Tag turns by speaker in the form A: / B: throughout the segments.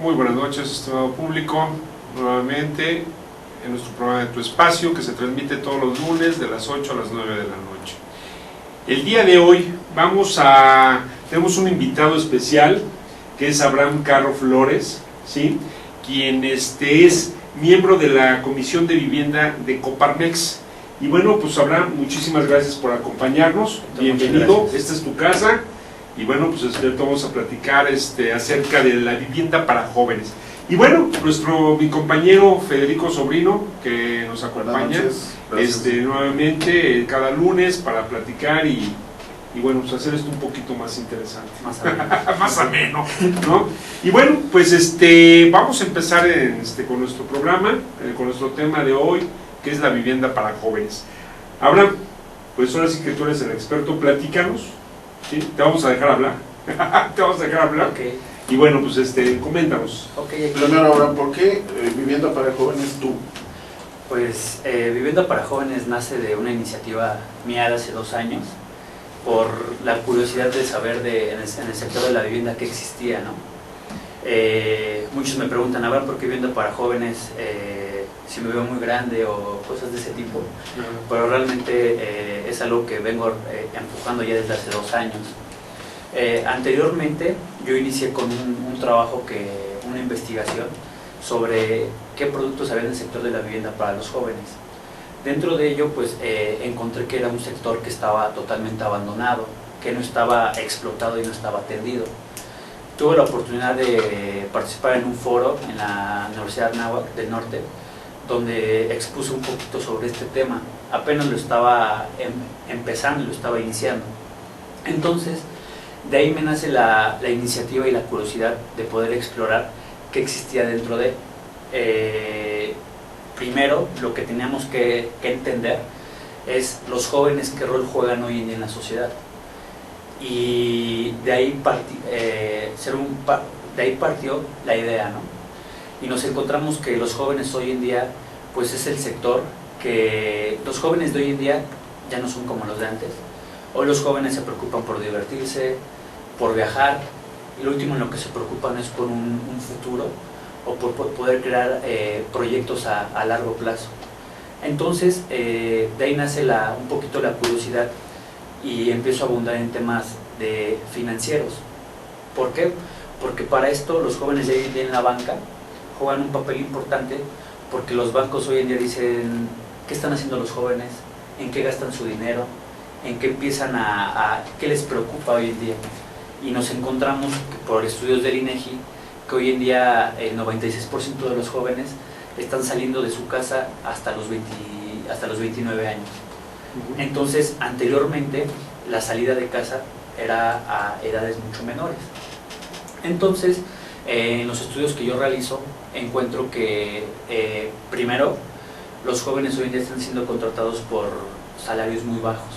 A: Muy buenas noches, estimado público, nuevamente en nuestro programa de Tu Espacio, que se transmite todos los lunes de las 8 a las 9 de la noche. El día de hoy tenemos un invitado especial, que es Abraham Carro Flores, ¿sí? Quien es miembro de la Comisión de Vivienda de Coparmex. Y bueno, pues Abraham, muchísimas gracias por acompañarnos, bienvenido, esta es tu casa. Y bueno, pues vamos a platicar acerca de la vivienda para jóvenes. Y bueno, mi compañero Federico Sobrino, que nos acompaña nuevamente cada lunes para platicar y bueno, pues hacer esto un poquito más interesante. Más ameno, ¿no? Y bueno, pues vamos a empezar con nuestro programa, con nuestro tema de hoy, que es la vivienda para jóvenes. Abraham, pues ahora sí que tú eres el experto, platícanos. ¿Sí? Te vamos a dejar hablar.
B: Okay.
A: Y bueno, pues coméntanos.
C: Primero, Abraham, ¿por qué Vivienda para Jóvenes tú?
B: Pues Vivienda para Jóvenes nace de una iniciativa mía de hace 2 años, por la curiosidad de saber en el sector de la vivienda que existía, ¿no? Muchos me preguntan, a ver, ¿por qué Vivienda para Jóvenes? Si me veo muy grande o cosas de ese tipo, pero realmente es algo que vengo empujando ya desde hace 2 años. Anteriormente yo inicié con un trabajo, una investigación sobre qué productos había en el sector de la vivienda para los jóvenes. Dentro de ello pues encontré que era un sector que estaba totalmente abandonado, que no estaba explotado y no estaba atendido. Tuve la oportunidad de participar en un foro en la Universidad Anáhuac del Norte, donde expuse un poquito sobre este tema. Apenas lo estaba empezando, lo estaba iniciando. Entonces, de ahí me nace la iniciativa y la curiosidad de poder explorar qué existía dentro de. Primero, lo que teníamos que entender es los jóvenes, qué rol juegan hoy en día en la sociedad. Y de ahí partió la idea, ¿no? Y nos encontramos que los jóvenes hoy en día, pues es el sector que los jóvenes de hoy en día ya no son como los de antes. Hoy los jóvenes se preocupan por divertirse, por viajar, y lo último en lo que se preocupan es por un futuro o por poder crear proyectos a largo plazo. Entonces, de ahí nace un poquito la curiosidad y empiezo a abundar en temas de financieros. ¿Por qué? Porque para esto los jóvenes de hoy en día en la banca juegan un papel importante, porque los bancos hoy en día dicen qué están haciendo los jóvenes, en qué gastan su dinero, en qué empiezan qué les preocupa hoy en día. Y nos encontramos por estudios del INEGI que hoy en día el 96% de los jóvenes están saliendo de su casa hasta los 29 años. Entonces, anteriormente la salida de casa era a edades mucho menores. Entonces, en los estudios que yo realizo, encuentro que primero, los jóvenes hoy en día están siendo contratados por salarios muy bajos.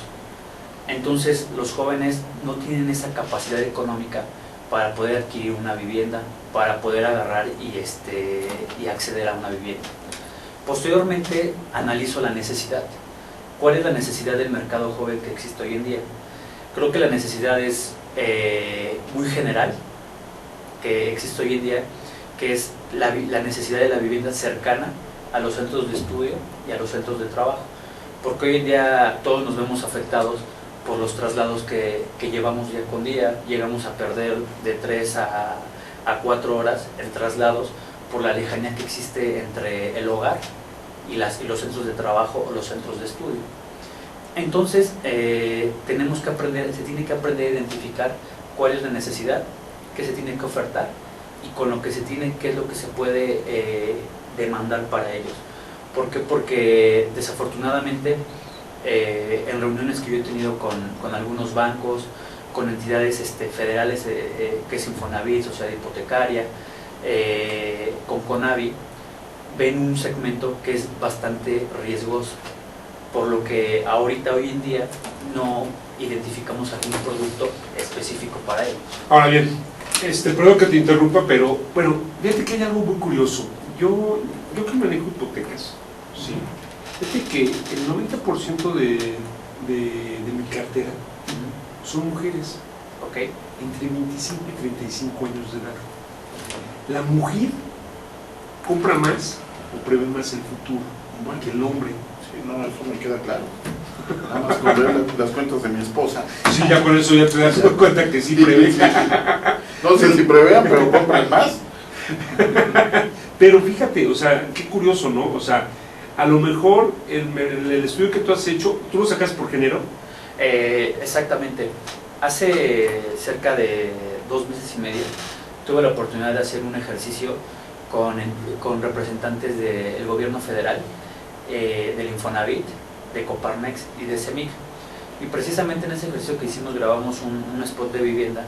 B: Entonces, los jóvenes no tienen esa capacidad económica para poder adquirir una vivienda, para poder agarrar y acceder a una vivienda. Posteriormente, analizo la necesidad. ¿Cuál es la necesidad del mercado joven que existe hoy en día? Creo que la necesidad es muy general, que existe hoy en día, que es la necesidad de la vivienda cercana a los centros de estudio y a los centros de trabajo, porque hoy en día todos nos vemos afectados por los traslados que llevamos día con día. Llegamos a perder de 3 a 4 horas en traslados por la lejanía que existe entre el hogar y los centros de trabajo o los centros de estudio. Entonces se tiene que aprender a identificar cuál es la necesidad, qué se tiene que ofertar y con lo que se tiene, qué es lo que se puede demandar para ellos. ¿Por qué? Porque desafortunadamente en reuniones que yo he tenido con algunos bancos, con entidades federales, que es Infonavit, Sociedad Hipotecaria, con Conavi, ven un segmento que es bastante riesgoso, por lo que hoy en día no identificamos algún producto específico para ellos.
A: Ahora bien, perdón que te interrumpa, pero bueno, fíjate que hay algo muy curioso. Yo que manejo hipotecas, ¿sí? Fíjate que el 90% de mi cartera son mujeres,
B: Okay.
A: entre 25 y 35 años de edad. la mujer compra más o prevé más el futuro, igual que el hombre.
C: Sí, no, eso me queda claro. Nada más con ver las cuentas de mi esposa.
A: Sí, ya con eso ya te das cuenta que sí prevé.
C: No sé si prevean, pero compran más.
A: Pero fíjate, o sea, qué curioso, ¿no? O sea, a lo mejor el estudio que tú has hecho, ¿tú lo sacas por género?
B: Exactamente. Hace cerca de 2 meses y medio tuve la oportunidad de hacer un ejercicio con representantes del gobierno federal, del Infonavit, de Coparmex y de CEMIC. Y precisamente en ese ejercicio que hicimos grabamos un spot de vivienda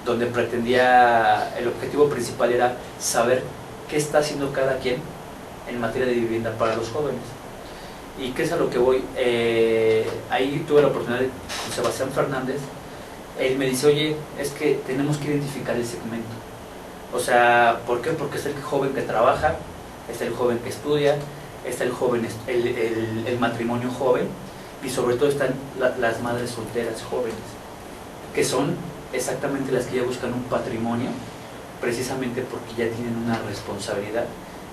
B: donde el objetivo principal era saber qué está haciendo cada quien en materia de vivienda para los jóvenes. ¿Y qué es a lo que voy? Ahí tuve la oportunidad con Sebastián Fernández. Él me dice, oye, es que tenemos que identificar el segmento. O sea, ¿por qué? Porque es el joven que trabaja, es el joven que estudia, está el joven, el matrimonio joven, y sobre todo están las madres solteras jóvenes, que son exactamente las que ya buscan un patrimonio, precisamente porque ya tienen una responsabilidad,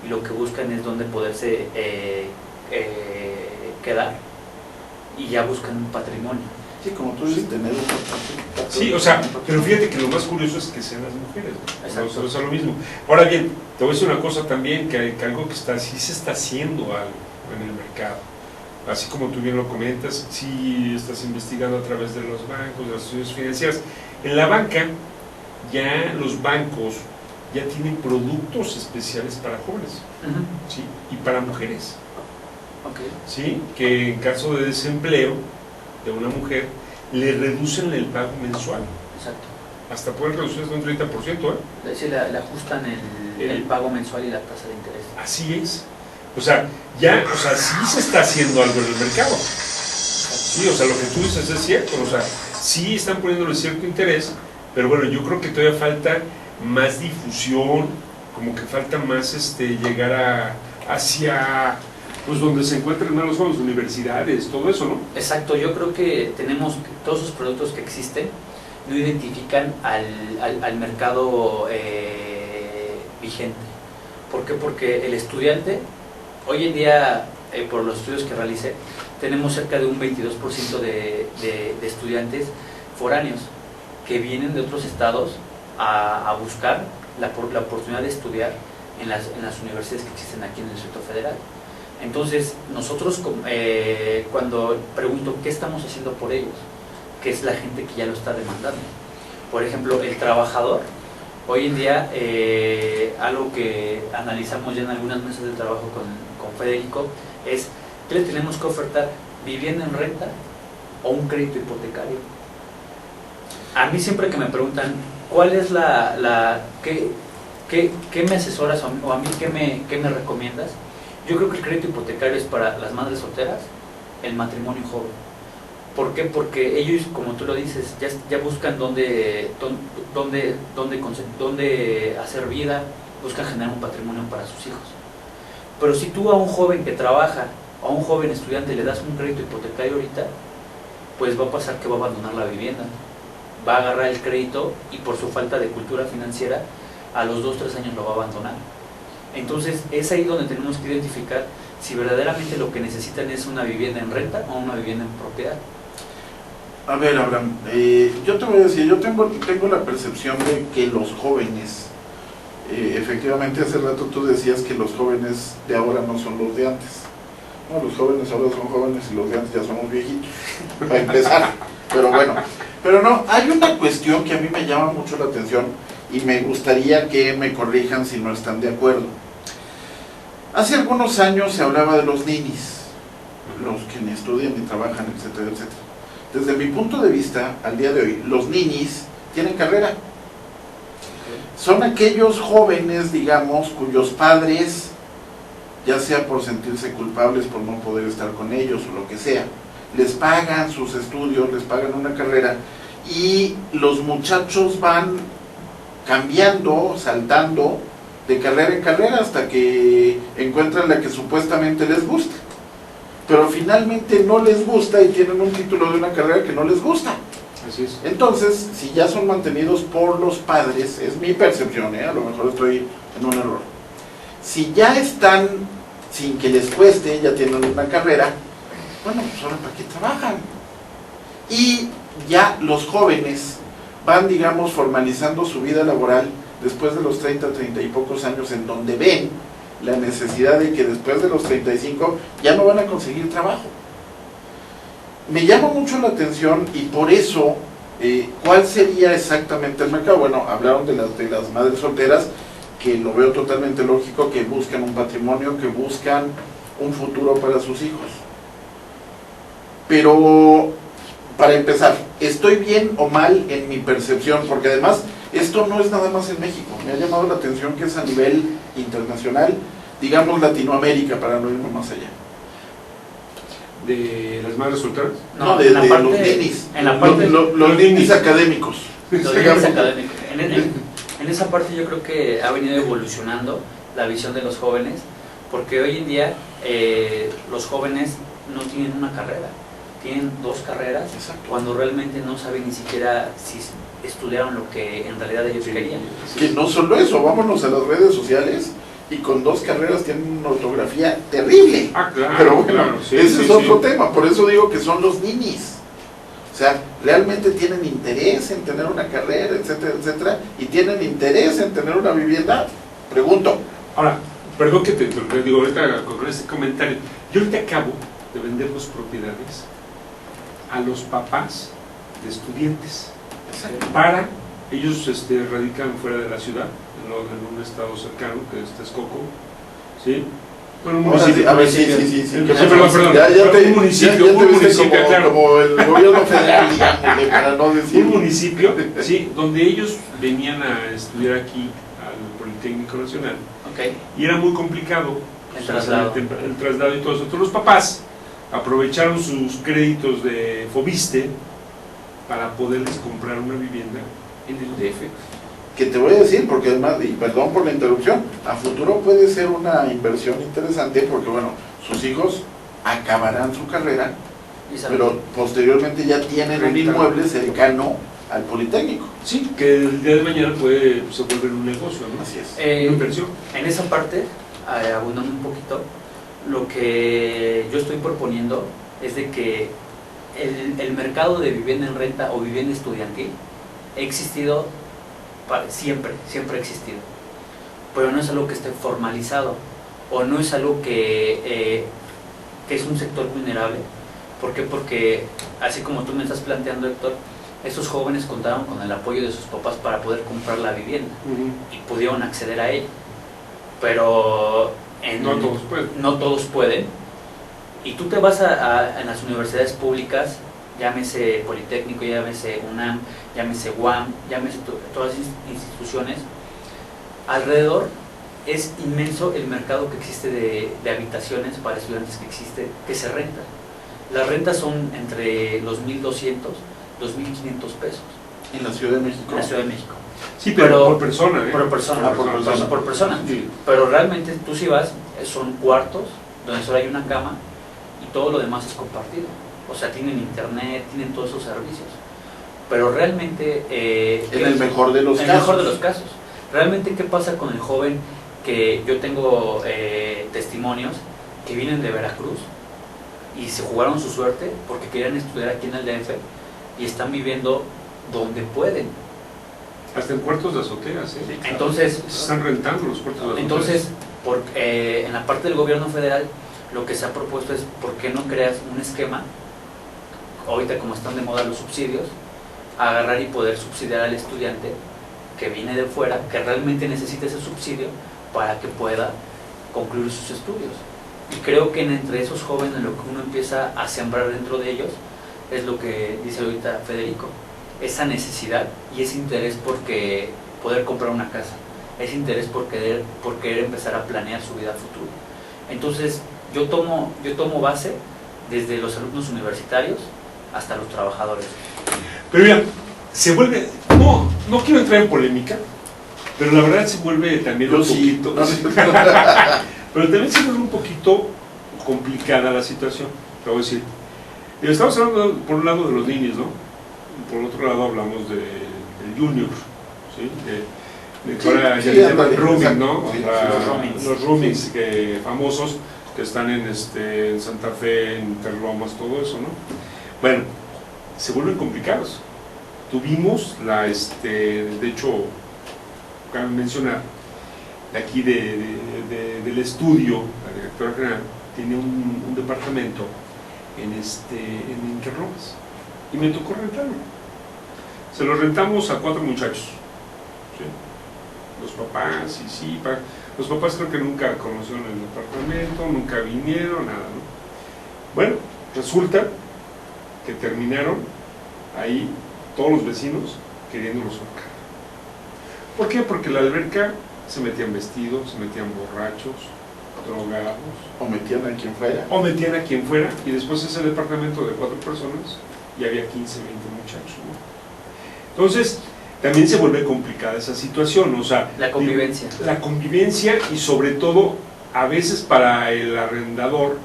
B: y lo que buscan es donde poderse quedar, y ya buscan un patrimonio.
C: Sí, como tú dices, tener otra parte.
A: Sí, o sea, pero fíjate que lo más curioso es que sean las mujeres, ¿no?
B: Exacto.
A: O sea, lo mismo. Ahora bien, te voy a decir una cosa también, que algo que sí se está haciendo algo en el mercado. Así como tú bien lo comentas, sí estás investigando a través de los bancos, de las instituciones financieras. En la banca, ya los bancos ya tienen productos especiales para jóvenes, ¿sí? Y para mujeres,
B: Okay.
A: ¿sí? Que en caso de desempleo de una mujer, le reducen el pago mensual.
B: Exacto.
A: Hasta pueden reducir hasta un 30%, ¿eh?
B: Es decir, le ajustan el pago mensual y la tasa de interés.
A: Así es. O sea, sí se está haciendo algo en el mercado. Sí, o sea, lo que tú dices es cierto. O sea, sí están poniéndole cierto interés, pero bueno, yo creo que todavía falta más difusión, como que falta más llegar hacia, pues, donde se encuentran más los jóvenes, universidades, todo eso, ¿no?
B: Exacto, yo creo que tenemos todos esos productos que existen, no identifican al mercado vigente. ¿Por qué? Porque el estudiante, hoy en día, por los estudios que realicé, tenemos cerca de un 22% de estudiantes foráneos que vienen de otros estados a buscar la oportunidad de estudiar en las universidades que existen aquí en el Distrito Federal. Entonces, nosotros cuando pregunto qué estamos haciendo por ellos, que es la gente que ya lo está demandando. Por ejemplo, el trabajador, hoy en día, algo que analizamos ya en algunas mesas de trabajo con Federico, es ¿qué le tenemos que ofertar? ¿Vivienda en renta o un crédito hipotecario? A mí siempre que me preguntan, ¿cuál es qué me asesoras o a mí qué me recomiendas? Yo creo que el crédito hipotecario es para las madres solteras, el matrimonio joven. ¿Por qué? Porque ellos, como tú lo dices, ya buscan dónde hacer vida, buscan generar un patrimonio para sus hijos. Pero si tú a un joven que trabaja, o a un joven estudiante le das un crédito hipotecario ahorita, pues va a pasar que va a abandonar la vivienda. Va a agarrar el crédito y por su falta de cultura financiera, a los 2-3 años lo va a abandonar. Entonces es ahí donde tenemos que identificar si verdaderamente lo que necesitan es una vivienda en renta o una vivienda en propiedad.
C: A ver, Abraham, yo te voy a decir, yo tengo la percepción de que los jóvenes, efectivamente hace rato tú decías que los jóvenes de ahora no son los de antes. No, los jóvenes ahora son jóvenes y los de antes ya somos viejitos, para empezar. Pero bueno, pero no, hay una cuestión que a mí me llama mucho la atención y me gustaría que me corrijan si no están de acuerdo. Hace algunos años se hablaba de los ninis, los que ni estudian ni trabajan, etcétera, etcétera. Desde mi punto de vista, al día de hoy, los ninis tienen carrera. Son aquellos jóvenes, digamos, cuyos padres, ya sea por sentirse culpables por no poder estar con ellos o lo que sea, les pagan sus estudios, les pagan una carrera y los muchachos van cambiando, saltando de carrera en carrera hasta que encuentran la que supuestamente les gusta, pero finalmente no les gusta y tienen un título de una carrera que no les gusta.
A: Así es.
C: Entonces, si ya son mantenidos por los padres, es mi percepción, a lo mejor estoy en un error. Si ya están sin que les cueste, ya tienen una carrera, bueno, pues ahora ¿para qué trabajan? Y ya los jóvenes van, digamos, formalizando su vida laboral después de los 30 y pocos años, en donde ven la necesidad de que después de los 35 ya no van a conseguir trabajo. Me llama mucho la atención y por eso, ¿cuál sería exactamente el mercado? Bueno, hablaron de las madres solteras, que lo veo totalmente lógico, que buscan un patrimonio, que buscan un futuro para sus hijos. Pero, para empezar, ¿estoy bien o mal en mi percepción? Porque además, esto no es nada más en México. Me ha llamado la atención que es a nivel internacional, digamos Latinoamérica, para no irme más allá.
A: ¿De las madres solteras?
C: No, de los ninis.
B: En la parte,
C: los ninis académicos.
B: Los ninis académicos. En esa parte yo creo que ha venido evolucionando la visión de los jóvenes, porque hoy en día los jóvenes no tienen una carrera, tienen 2 carreras.
C: Exacto.
B: Cuando realmente no saben ni siquiera si estudiaron lo que en realidad ellos querían.
C: Que no solo eso, vámonos a las redes sociales y con 2 carreras tienen una ortografía terrible.
A: Ah, claro.
C: Pero bueno,
A: claro, sí,
C: ese
A: sí,
C: es otro
A: sí.
C: tema, por eso digo que son los ninis. O sea, realmente tienen interés en tener una carrera, etcétera, etcétera, y tienen interés en tener una vivienda. Pregunto.
A: Ahora, perdón que te digo ahorita con este comentario. Yo ahorita acabo de vendernos propiedades a los papás de estudiantes. Para ellos radican fuera de la ciudad, en un estado cercano, que es Texcoco, ¿sí? Bueno, un municipio.
C: A ver, sí.
A: Perdón. Un municipio, claro.
C: Como el gobierno federal, digamos, para no decir.
A: Un municipio, sí, donde ellos venían a estudiar aquí al Politécnico Nacional.
B: Okay.
A: Y era muy complicado
B: El traslado.
A: el traslado y todo eso. Entonces los papás aprovecharon sus créditos de Fobiste para poderles comprar una vivienda en el DF.
C: Que te voy a decir, porque además, y perdón por la interrupción, a futuro puede ser una inversión interesante, porque bueno, sus hijos acabarán su carrera, pero posteriormente ya tienen un inmueble cercano al Politécnico.
A: Sí, que el día de mañana se vuelve un negocio, ¿no?
C: Así es.
A: Una inversión.
B: En esa parte, abundando un poquito, lo que yo estoy proponiendo es de que el mercado de vivienda en renta o vivienda estudiantil ha existido siempre ha existido, pero no es algo que esté formalizado, o no es algo que es un sector vulnerable. ¿Por qué? Porque así como tú me estás planteando, Héctor, estos jóvenes contaron con el apoyo de sus papás para poder comprar la vivienda y pudieron acceder a ella, pero no todos pueden. Y tú te vas en las universidades públicas, llámese Politécnico, llámese UNAM, llámese UAM, llámese todas las instituciones, alrededor es inmenso el mercado que existe de habitaciones para estudiantes que se rentan. Las rentas son entre los 1.200, 2.500 pesos.
C: ¿En la Ciudad de México?
B: En la Ciudad de México.
A: Sí, pero por persona,
B: Por persona. Por persona.
A: Sí.
B: Pero realmente tú si vas, son cuartos donde solo hay una cama y todo lo demás es compartido. O sea, tienen internet, tienen todos esos servicios. Pero realmente...
C: en el mejor de los casos.
B: En el mejor de los casos. Realmente, ¿qué pasa con el joven que yo tengo testimonios que vienen de Veracruz y se jugaron su suerte porque querían estudiar aquí en el DF y están viviendo donde pueden?
A: Hasta en cuartos de azoteas, ¿eh?
B: Sí, entonces...
A: Se están rentando los cuartos de azoteas.
B: Entonces, en la parte del gobierno federal, lo que se ha propuesto es, ¿por qué no creas un esquema? Ahorita como están de moda los subsidios, agarrar y poder subsidiar al estudiante que viene de fuera, que realmente necesita ese subsidio para que pueda concluir sus estudios. Y creo que entre esos jóvenes lo que uno empieza a sembrar dentro de ellos es lo que dice ahorita Federico, esa necesidad y ese interés por poder comprar una casa, ese interés por querer empezar a planear su vida futuro. Entonces yo tomo base desde los alumnos universitarios hasta los trabajadores.
A: Pero mira, se vuelve, no quiero entrar en polémica, pero la verdad se vuelve también un poquito, pero también se vuelve un poquito complicada la situación. Te voy a decir, estamos hablando por un lado de los niños, ¿no? por otro lado hablamos del junior, ¿sí? De que
C: Sí,
A: ahora
C: sí,
A: ya le llaman
C: ándale,
A: rooming,
C: exacto.
A: ¿no?
C: Sí,
A: O sea,
B: los roomings.
A: los roomings famosos que están en Santa Fe, en Interlomas, todo eso, ¿no? Bueno, se vuelven complicados. Tuvimos de hecho, cabe mencionar, de aquí del estudio, la directora general tiene un departamento en Interlomas y me tocó rentarlo. Se lo rentamos a 4 muchachos, ¿sí? Los papás, los papás creo que nunca conocieron el departamento, nunca vinieron, nada, ¿no? Bueno, resulta que terminaron ahí todos los vecinos queriéndolos ahorcar. ¿Por qué? Porque la alberca se metían vestidos, se metían borrachos, drogados,
C: O metían a quien fuera.
A: o metían a quien fuera, y después ese departamento de 4 personas y había 15, 20 muchachos, ¿no? Entonces, también se vuelve complicada esa situación, o sea,
B: La convivencia.
A: la convivencia, y sobre todo, a veces para el arrendador,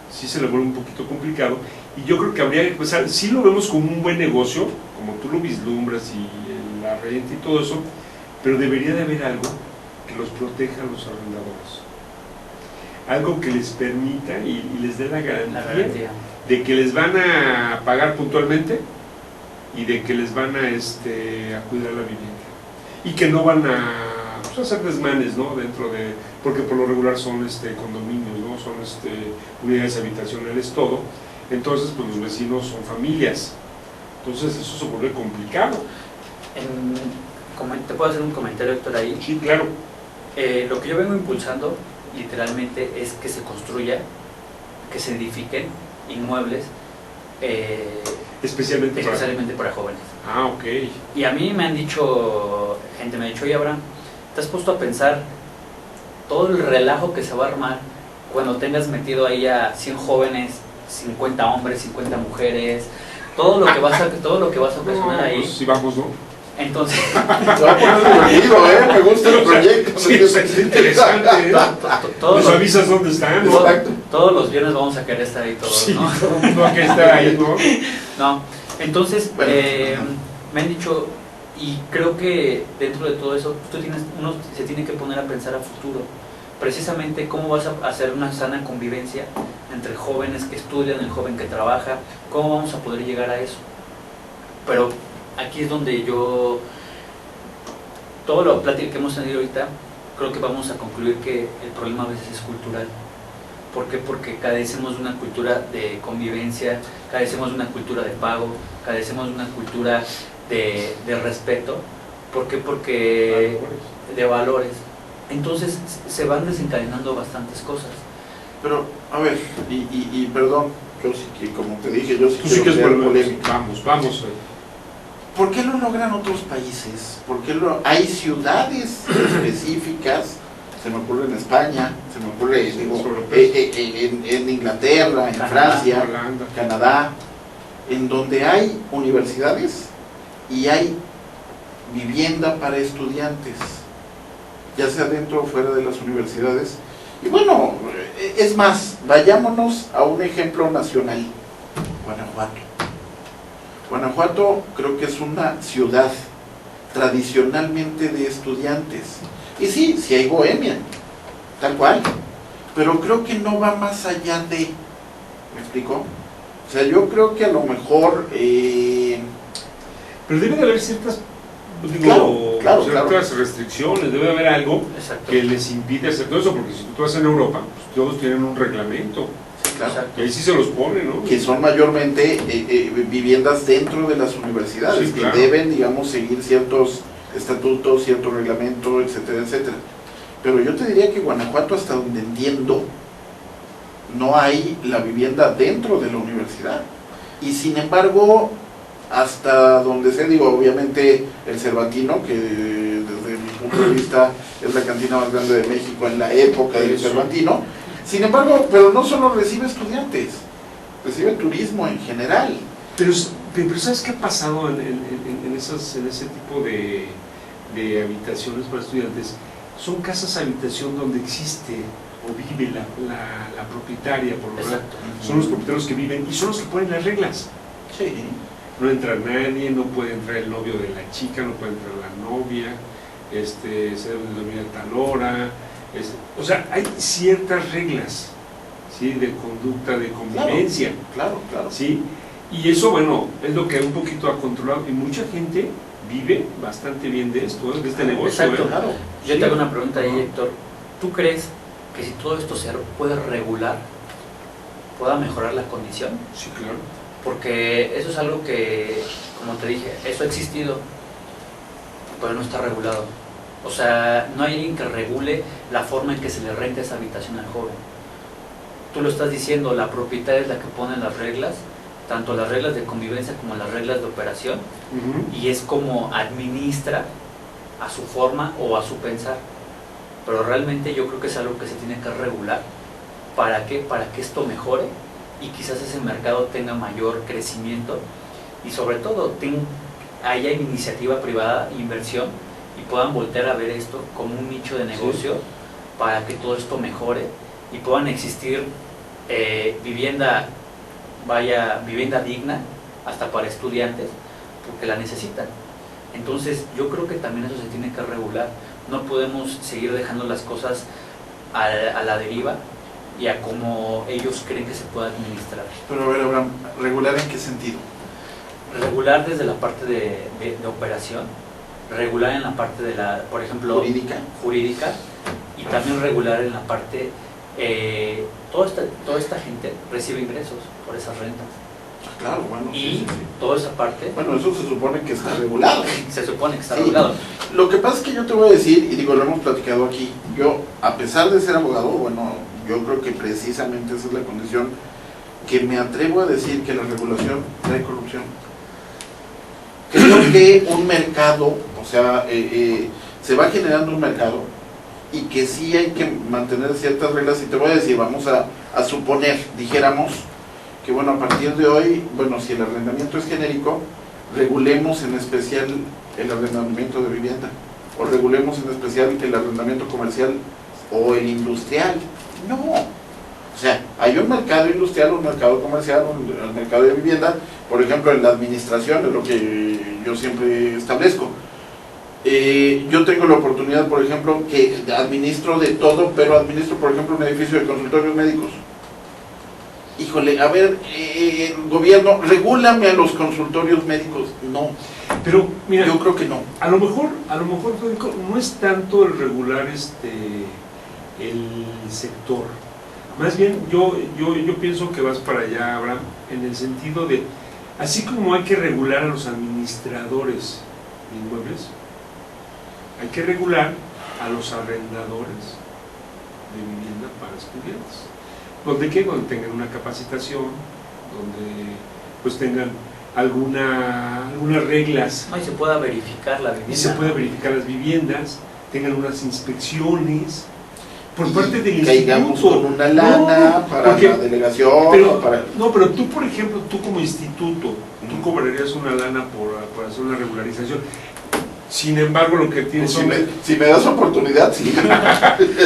A: sí se le vuelve un poquito complicado, y yo creo que habría que empezar, sí lo vemos como un buen negocio, como tú lo vislumbras, y la renta y todo eso, pero debería de haber algo que los proteja a los arrendadores. Algo que les permita y les dé la garantía de que les van a pagar puntualmente y de que les van a cuidar la vivienda. Y que no van a hacer desmanes, ¿no? Porque por lo regular son condominios, ¿no? Son unidades habitacionales, todo. Entonces, pues los vecinos son familias. Entonces eso se vuelve complicado.
B: ¿Te puedo hacer un comentario, Héctor, ahí?
A: Sí, claro.
B: Lo que yo vengo impulsando, literalmente, es que se construya, que se edifiquen inmuebles,
A: Especialmente
B: para jóvenes.
A: Ah, ok.
B: Y a mí me han dicho, gente me ha dicho, oye, Abraham, ¿te has puesto a pensar todo el relajo que se va a armar cuando tengas metido ahí a 100 jóvenes, 50 hombres, 50 mujeres, todo lo que vas a ocasionar ahí?
A: Pues sí, vamos, ¿no?
B: Entonces,
C: Se va a poner divertido, me gusta el proyecto.
A: Sí, es interesante, ¿eh?
B: todos
A: Les
B: los,
A: avisas dónde están, ¿no?
C: Exacto.
B: todos los viernes vamos a querer estar ahí todos,
A: Sí,
B: ¿no?
A: todo el mundo hay que estar ahí, ¿no?
B: No, entonces,
C: Bueno.
B: me han dicho, y creo que dentro de todo eso, uno se tiene que poner a pensar a futuro. Precisamente cómo vas a hacer una sana convivencia entre jóvenes que estudian, el joven que trabaja, cómo vamos a poder llegar a eso. Pero aquí es donde todo lo plática que hemos tenido ahorita, creo que vamos a concluir que el problema a veces es cultural. ¿Por qué? Porque carecemos de una cultura de convivencia, carecemos de una cultura de pago, carecemos de una cultura de respeto. ¿Por qué? Porque de valores. Entonces se van desencadenando bastantes cosas.
C: Pero, a ver, y perdón, yo sí que, como te dije, yo sí
A: Tú sí que es
C: quiero ser polémico.
A: Vamos.
C: ¿Por qué lo logran otros países? ¿Por qué hay ciudades específicas? Se me ocurre en España, se me ocurre en Inglaterra, en Francia,
A: Holanda,
C: Canadá, en donde hay universidades y hay vivienda para estudiantes, ya sea dentro o fuera de las universidades. Y bueno, es más, vayámonos a un ejemplo nacional, Guanajuato. Guanajuato creo que es una ciudad tradicionalmente de estudiantes. Y sí, sí hay bohemia, tal cual, pero creo que no va más allá de, ¿me explico? O sea, yo creo que a lo mejor...
A: pero debe de haber ciertas ciertas restricciones, debe de haber algo
B: Exacto.
A: que les impide hacer todo eso, porque si tú vas en Europa, pues todos tienen un reglamento,
C: Claro,
B: Exacto.
A: y ahí sí se los pone, ¿no?
C: que son mayormente viviendas dentro de las universidades,
A: Sí, claro.
C: que deben, digamos, seguir ciertos estatutos, cierto reglamento, etcétera, etcétera. Pero yo te diría que Guanajuato, hasta donde entiendo, no hay la vivienda dentro de la universidad. Y sin embargo, hasta donde sé, digo, obviamente el Cervantino, que desde mi punto de vista es la cantina más grande de México en la época del Cervantino, sin embargo, pero no solo recibe estudiantes, recibe turismo en general.
A: Pero ¿sabes qué ha pasado en ese tipo de habitaciones para estudiantes? Son casas habitación donde existe o vive la propietaria, por lo menos.
B: Exacto.
A: Son los propietarios que viven y son los que ponen las reglas.
C: Sí.
A: no entra nadie, no puede entrar el novio de la chica, no puede entrar la novia, se debe dormir a tal hora, o sea, hay ciertas reglas, ¿sí? De conducta, de convivencia.
C: Claro.
A: ¿Sí? Y eso, bueno, es lo que un poquito ha controlado, y mucha gente vive bastante bien de esto, de este negocio.
B: Exacto.
C: Claro.
B: Yo
A: Sí.
B: te hago una pregunta ahí, Héctor. ¿Tú crees que si todo esto se puede regular, pueda mejorar la condición?
A: Sí, claro.
B: Porque eso es algo que, como te dije, eso ha existido, pero no está regulado. O sea, no hay alguien que regule la forma en que se le renta esa habitación al joven. Tú lo estás diciendo, la propietaria es la que pone las reglas, tanto las reglas de convivencia como las reglas de operación, y es como administra a su forma o a su pensar. Pero realmente yo creo que es algo que se tiene que regular. ¿Para qué? Para que esto mejore y quizás ese mercado tenga mayor crecimiento y sobre todo haya iniciativa privada, inversión, y puedan voltear a ver esto como un nicho de negocio, sí, para que todo esto mejore y puedan existir vivienda digna hasta para estudiantes, porque la necesitan. Entonces yo creo que también eso se tiene que regular. No podemos seguir dejando las cosas a la deriva y a como ellos creen que se pueda administrar.
C: Pero a ver, Abraham, ¿regular en qué sentido?
B: Regular desde la parte de operación, regular en la parte de la, por ejemplo, jurídica, y también regular en la parte, toda esta gente recibe ingresos por esas rentas.
C: Claro, bueno.
B: Y
C: sí.
B: toda esa parte...
C: Bueno, eso se supone que está regulado.
B: Se supone que está regulado.
C: Lo que pasa es que yo te voy a decir, y digo, lo hemos platicado aquí, yo, a pesar de ser abogado, bueno, yo creo que precisamente esa es la condición que me atrevo a decir que la regulación trae corrupción. Creo que un mercado, o sea, se va generando un mercado y que sí hay que mantener ciertas reglas, y te voy a decir, vamos a suponer, dijéramos, que bueno, a partir de hoy, bueno, si el arrendamiento es genérico, regulemos en especial el arrendamiento de vivienda, o regulemos en especial el arrendamiento comercial o el industrial. No, o sea, hay un mercado industrial, un mercado comercial, un mercado de vivienda. Por ejemplo, en la administración es lo que yo siempre establezco. Yo tengo la oportunidad, por ejemplo, que administro de todo, pero administro, por ejemplo, un edificio de consultorios médicos. Híjole, a ver, gobierno, regúlame a los consultorios médicos. No,
A: pero mira,
C: yo creo que no.
A: A lo mejor Federico, no es tanto el regular el sector. Más bien, yo pienso que vas para allá, Abraham, en el sentido de, así como hay que regular a los administradores de inmuebles, hay que regular a los arrendadores de vivienda para estudiantes. Donde tengan una capacitación, donde pues tengan algunas reglas.
B: No, y se pueda verificar la vivienda.
A: Y se pueda verificar las viviendas, tengan unas inspecciones por parte del
C: caigamos
A: instituto.
C: Con una lana para la delegación.
A: Pero tú, por ejemplo, tú como instituto, tú cobrarías una lana por hacer una regularización. Sin embargo, lo que tienes...
C: Si me das oportunidad, sí.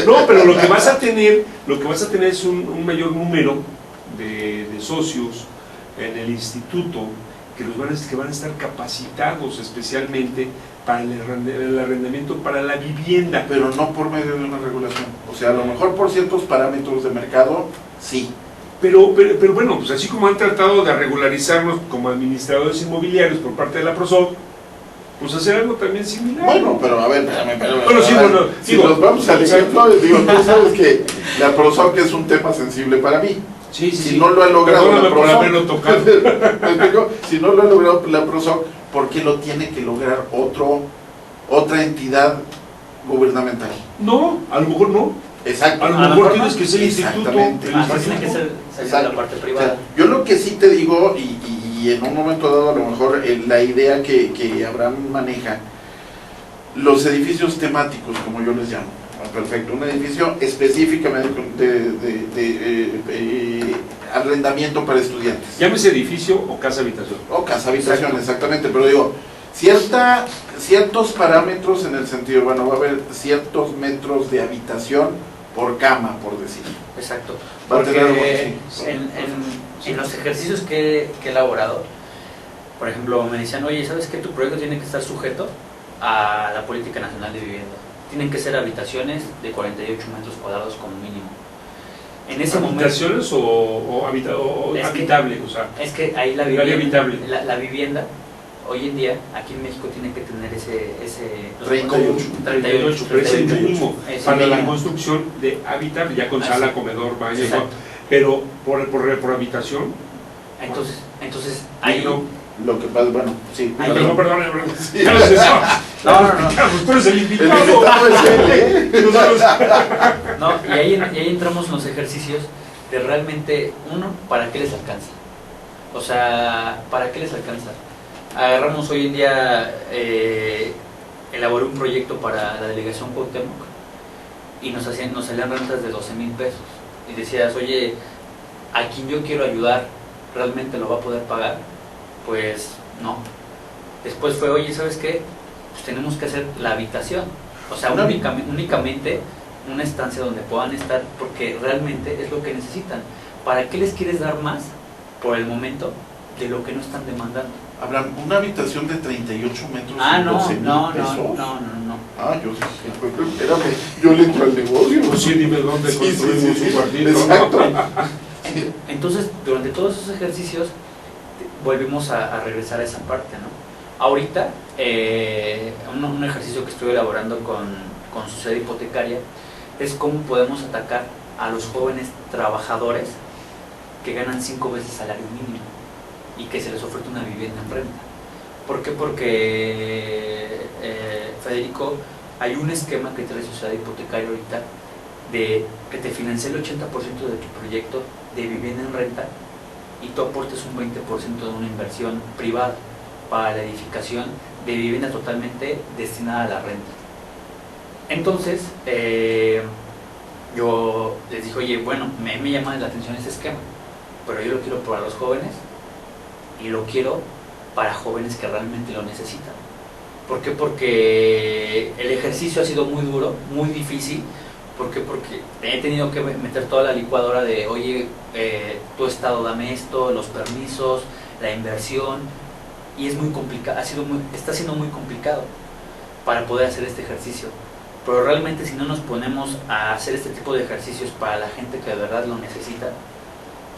A: No, pero lo que vas a tener es un mayor número de socios en el instituto que van a estar capacitados especialmente para el arrendamiento, para la vivienda.
C: Pero no por medio de una regulación. O sea, a lo mejor por ciertos parámetros de mercado, sí.
A: Pero bueno, pues así como han tratado de regularizarnos como administradores inmobiliarios por parte de la PROSOC, pues hacer algo también similar.
C: Bueno, pero a ver, espérame.
A: Bueno, sí, bueno,
C: si nos vamos al ejemplo, digo, tú sabes que la PROSOC es un tema sensible para mí.
A: Sí,
C: si no lo ha logrado la PROSOC, si no lo ha logrado la PROSOC, ¿por qué lo tiene que lograr otra entidad gubernamental?
A: No, a lo mejor no.
C: Exacto.
A: A lo mejor tienes que ser instituto.
B: Tiene que ser la parte privada.
C: O sea, yo lo que sí te digo, y en un momento dado a lo mejor la idea que Abraham maneja, los edificios temáticos, como yo les llamo, perfecto, un edificio específicamente de arrendamiento para estudiantes.
A: Llámese edificio o casa habitación.
C: O casa habitación, exactamente, pero digo, ciertos parámetros en el sentido, bueno, va a haber ciertos metros de habitación por cama, por decir.
B: Exacto.
C: Va a tener algo
B: en los ejercicios que he elaborado, Por ejemplo, me decían, oye, ¿sabes qué? Tu proyecto tiene que estar sujeto a la Política Nacional de Vivienda. Tienen que ser habitaciones de 48 metros cuadrados como mínimo. En ese
A: ¿Habitaciones
B: momento,
A: o habitable? O sea,
B: es que ahí la vivienda, hoy en día, aquí en México tiene que tener ese
C: 38,
A: pero es el mínimo para la
B: mínimo.
A: construcción de habitable, ya con
B: Ah,
A: sala,
B: sí.
A: comedor, baño,
B: Exacto.
A: pero por habitación.
B: Entonces ahí
A: No.
C: Lo que pasa, bueno, sí.
B: Ahí
A: Perdón, perdón.
C: Sí.
A: Ya los eso.
B: No.
A: Pues tú eres el
C: El
A: invitado.
C: invitado es él, ¿eh?
B: No, y ahí entramos en los ejercicios de realmente, uno, ¿para qué les alcanza? O sea, ¿para qué les alcanza? Agarramos hoy en día, elaboré un proyecto para la delegación Cuauhtémoc y nos salían rentas de 12,000 pesos. Y decías, oye, a quien yo quiero ayudar, ¿realmente lo va a poder pagar? Pues no. Después fue, oye, ¿sabes qué? Pues tenemos que hacer la habitación. O sea, únicamente una estancia donde puedan estar, porque realmente es lo que necesitan. ¿Para qué les quieres dar más por el momento de lo que no están demandando?
C: Abraham, una habitación de 38 metros.
B: No.
C: pesos.
B: No.
C: Ah, yo sí, espérame, yo le entro al negocio.
A: Pues sí, dime dónde construimos un cuartito.
C: Exacto.
B: Entonces, durante todos esos ejercicios, volvimos a regresar a esa parte, ¿no? Ahorita, un ejercicio que estoy elaborando con Sociedad Hipotecaria es cómo podemos atacar a los jóvenes trabajadores que ganan 5 veces salario mínimo y que se les ofrece una vivienda en renta. ¿Por qué? Porque, Federico, hay un esquema que trae Sociedad Hipotecaria ahorita de que te financie el 80% de tu proyecto de vivienda en renta y tú aportes un 20% de una inversión privada para la edificación de vivienda totalmente destinada a la renta. Entonces, yo les dije, oye, bueno, me llama la atención ese esquema, pero yo lo quiero para los jóvenes y lo quiero para jóvenes que realmente lo necesitan. ¿Por qué? Porque el ejercicio ha sido muy duro, muy difícil. ¿Por qué? Porque he tenido que meter toda la licuadora de, oye, tu estado dame esto, los permisos, la inversión, y es muy complicado, está siendo muy complicado para poder hacer este ejercicio. Pero realmente si no nos ponemos a hacer este tipo de ejercicios para la gente que de verdad lo necesita,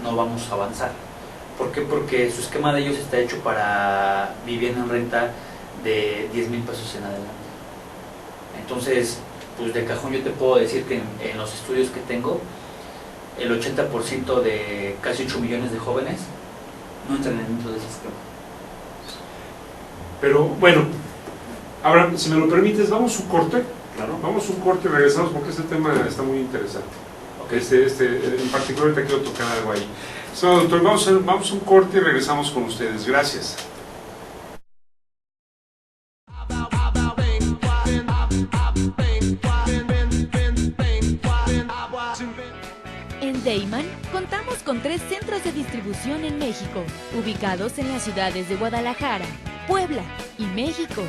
B: no vamos a avanzar. ¿Por qué? Porque su esquema de ellos está hecho para vivienda en renta de 10,000 pesos en adelante. Entonces, pues de cajón yo te puedo decir que en los estudios que tengo, el 80% de casi 8 millones de jóvenes no entran dentro de ese esquema.
A: Pero bueno, ahora, si me lo permites, vamos a un corte.
C: Claro.
A: Vamos a un corte y regresamos porque este tema está muy interesante.
B: Okay.
A: En particular te quiero tocar algo ahí. So, doctor, vamos a un corte y regresamos con ustedes. Gracias.
D: En Deiman contamos con 3 centros de distribución en México, ubicados en las ciudades de Guadalajara, Puebla y México.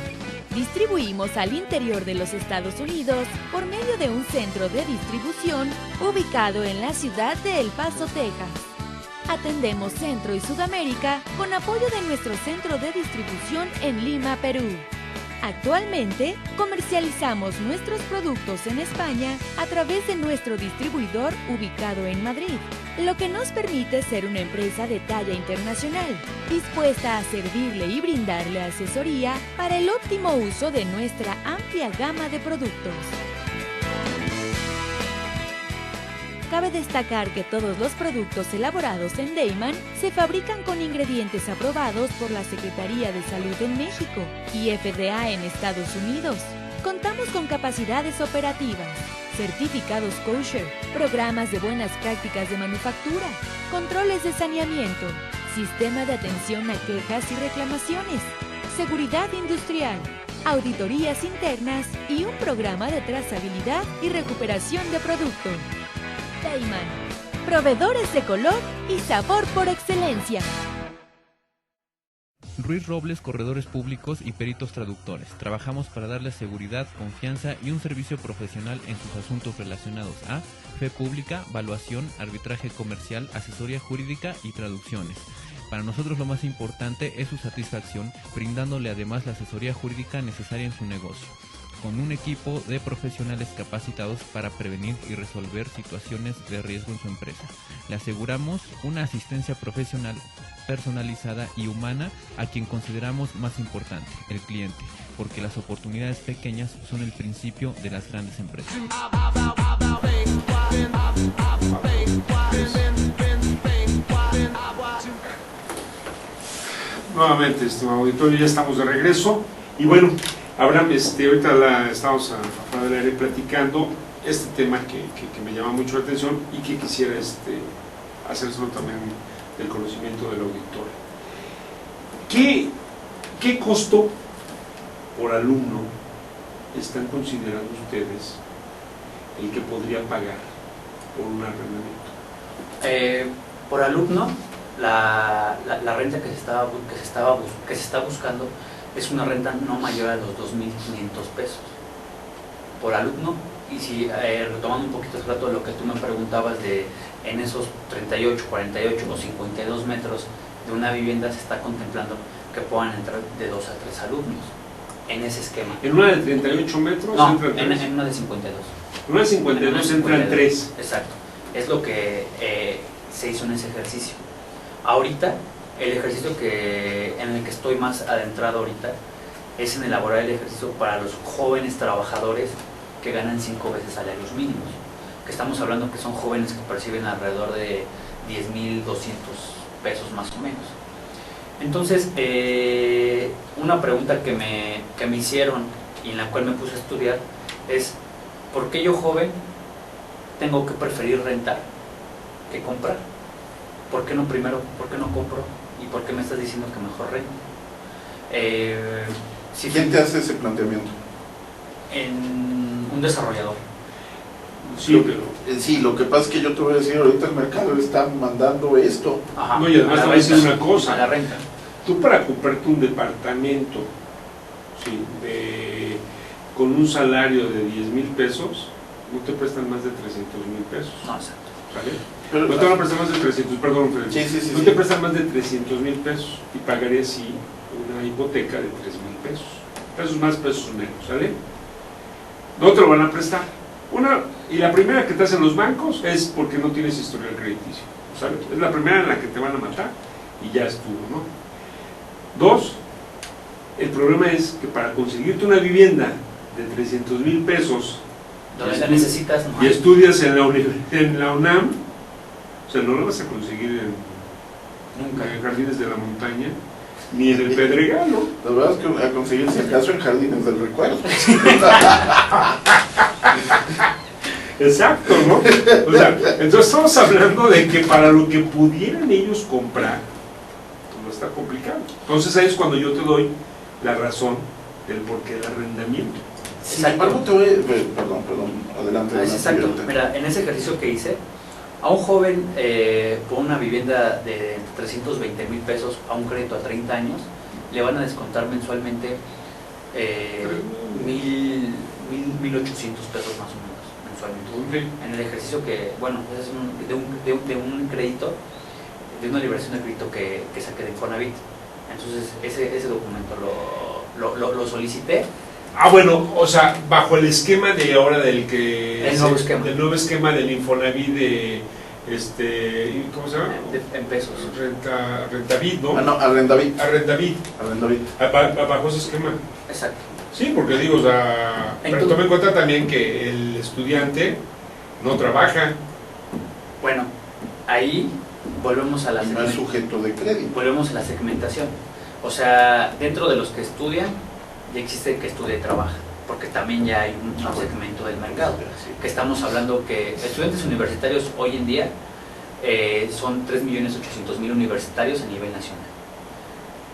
D: Distribuimos al interior de los Estados Unidos por medio de un centro de distribución ubicado en la ciudad de El Paso, Texas. Atendemos Centro y Sudamérica con apoyo de nuestro centro de distribución en Lima, Perú. Actualmente, comercializamos nuestros productos en España a través de nuestro distribuidor ubicado en Madrid, lo que nos permite ser una empresa de talla internacional, dispuesta a servirle y brindarle asesoría para el óptimo uso de nuestra amplia gama de productos. Cabe destacar que todos los productos elaborados en Deiman se fabrican con ingredientes aprobados por la Secretaría de Salud en México y FDA en Estados Unidos. Contamos con capacidades operativas, certificados kosher, programas de buenas prácticas de manufactura, controles de saneamiento, sistema de atención a quejas y reclamaciones, seguridad industrial, auditorías internas y un programa de trazabilidad y recuperación de producto. Deiman, proveedores de color y sabor por excelencia.
E: Ruiz Robles, corredores públicos y peritos traductores. Trabajamos para darles seguridad, confianza y un servicio profesional en sus asuntos relacionados a fe pública, valuación, arbitraje comercial, asesoría jurídica y traducciones. Para nosotros lo más importante es su satisfacción, brindándole además la asesoría jurídica necesaria en su negocio, con un equipo de profesionales capacitados para prevenir y resolver situaciones de riesgo en su empresa. Le aseguramos una asistencia profesional personalizada y humana a quien consideramos más importante, el cliente, porque las oportunidades pequeñas son el principio de las grandes empresas.
A: Nuevamente, estimado auditorio, ya estamos de regreso. Y bueno, Abraham, ahorita estamos afuera del aire platicando este tema que me llama mucho la atención y que quisiera hacérselo también del conocimiento del auditorio. ¿Qué costo por alumno están considerando ustedes el que podría pagar por un arrendamiento?
B: Por alumno, la renta que se está buscando es una renta no mayor a los 2.500 pesos por alumno. Y si retomando un poquito el rato de lo que tú me preguntabas de en esos 38, 48 o 52 metros de una vivienda, se está contemplando que puedan entrar de 2 a 3 alumnos en ese esquema.
A: ¿En una de 38 metros?
B: No,
A: entran tres?
B: en una de 52.
A: En una de 52 entran 3.
B: Exacto, es lo que se hizo en ese ejercicio. Ahorita, el ejercicio en el que estoy más adentrado ahorita es en elaborar el ejercicio para los jóvenes trabajadores que ganan 5 veces salarios mínimos, que estamos hablando que son jóvenes que perciben alrededor de 10.200 pesos más o menos. Entonces, una pregunta que me hicieron y en la cual me puse a estudiar es: ¿por qué yo joven tengo que preferir rentar que comprar? ¿Por qué no compro? ¿Y por qué me estás diciendo que mejor rento?
C: ¿Quién te hace ese planteamiento?
B: En un desarrollador.
A: Sí, pero...
C: Sí, lo que pasa es que yo te voy a decir, ahorita el mercado está mandando esto.
B: Ajá,
A: No, y además te voy a decir una cosa.
B: A la renta.
A: Tú para comprarte un departamento, sí, con un salario de 10,000 pesos, no te prestan más de 300,000 pesos.
B: No, exacto.
A: ¿Sale?
C: Pero,
A: No te van a prestar más de 300, perdón, Fred.
C: Sí,
A: No te prestan más de 300,000 pesos y pagarías sí una hipoteca de 3,000 pesos. Pesos más, pesos menos, ¿sale? No te lo van a prestar. Y la primera que te hacen los bancos es porque no tienes historial crediticio, ¿sabes? Es la primera en la que te van a matar y ya estuvo, ¿no? 2, el problema es que para conseguirte una vivienda de 300,000 pesos
B: Donde la necesitas, no
A: y
B: hay.
A: estudias en la UNAM, o sea, no la vas a conseguir
B: Nunca.
A: en Jardines de la Montaña ni en el Pedregal, ¿no?
C: La verdad es que a conseguir si acaso en Jardines del Recuerdo.
A: Exacto, ¿no? O sea, entonces estamos hablando de que para lo que pudieran ellos comprar, pues no está complicado. Entonces ahí es cuando yo te doy la razón del porqué del arrendamiento.
C: Sin embargo, te voy a... Perdón, adelante.
B: Es exacto. Mira, en ese ejercicio que hice, a un joven por una vivienda de 320,000 pesos a un crédito a 30 años, le van a descontar mensualmente 1,800 pesos más o menos, mensualmente. En el ejercicio que, bueno, es de un crédito, de una liberación de crédito que saqué de Infonavit. Entonces, ese documento lo solicité.
A: Ah, bueno, o sea, bajo el esquema de ahora del nuevo esquema del Infonavit de ¿cómo se llama?
B: En pesos.
A: Rentavit, ¿no?
C: Ah, no, Arrendavit.
A: Arrendavit. Bajo ese esquema.
B: Exacto.
A: Sí, porque digo, o sea, pero tome en cuenta también que el estudiante no trabaja.
B: Bueno, ahí volvemos a la
C: No es sujeto de crédito.
B: Volvemos a la segmentación. O sea, dentro de los que estudian, ya existe el que estudia y trabaja, porque también ya hay un segmento del mercado, que estamos hablando que estudiantes universitarios hoy en día son 3.800.000 universitarios a nivel nacional.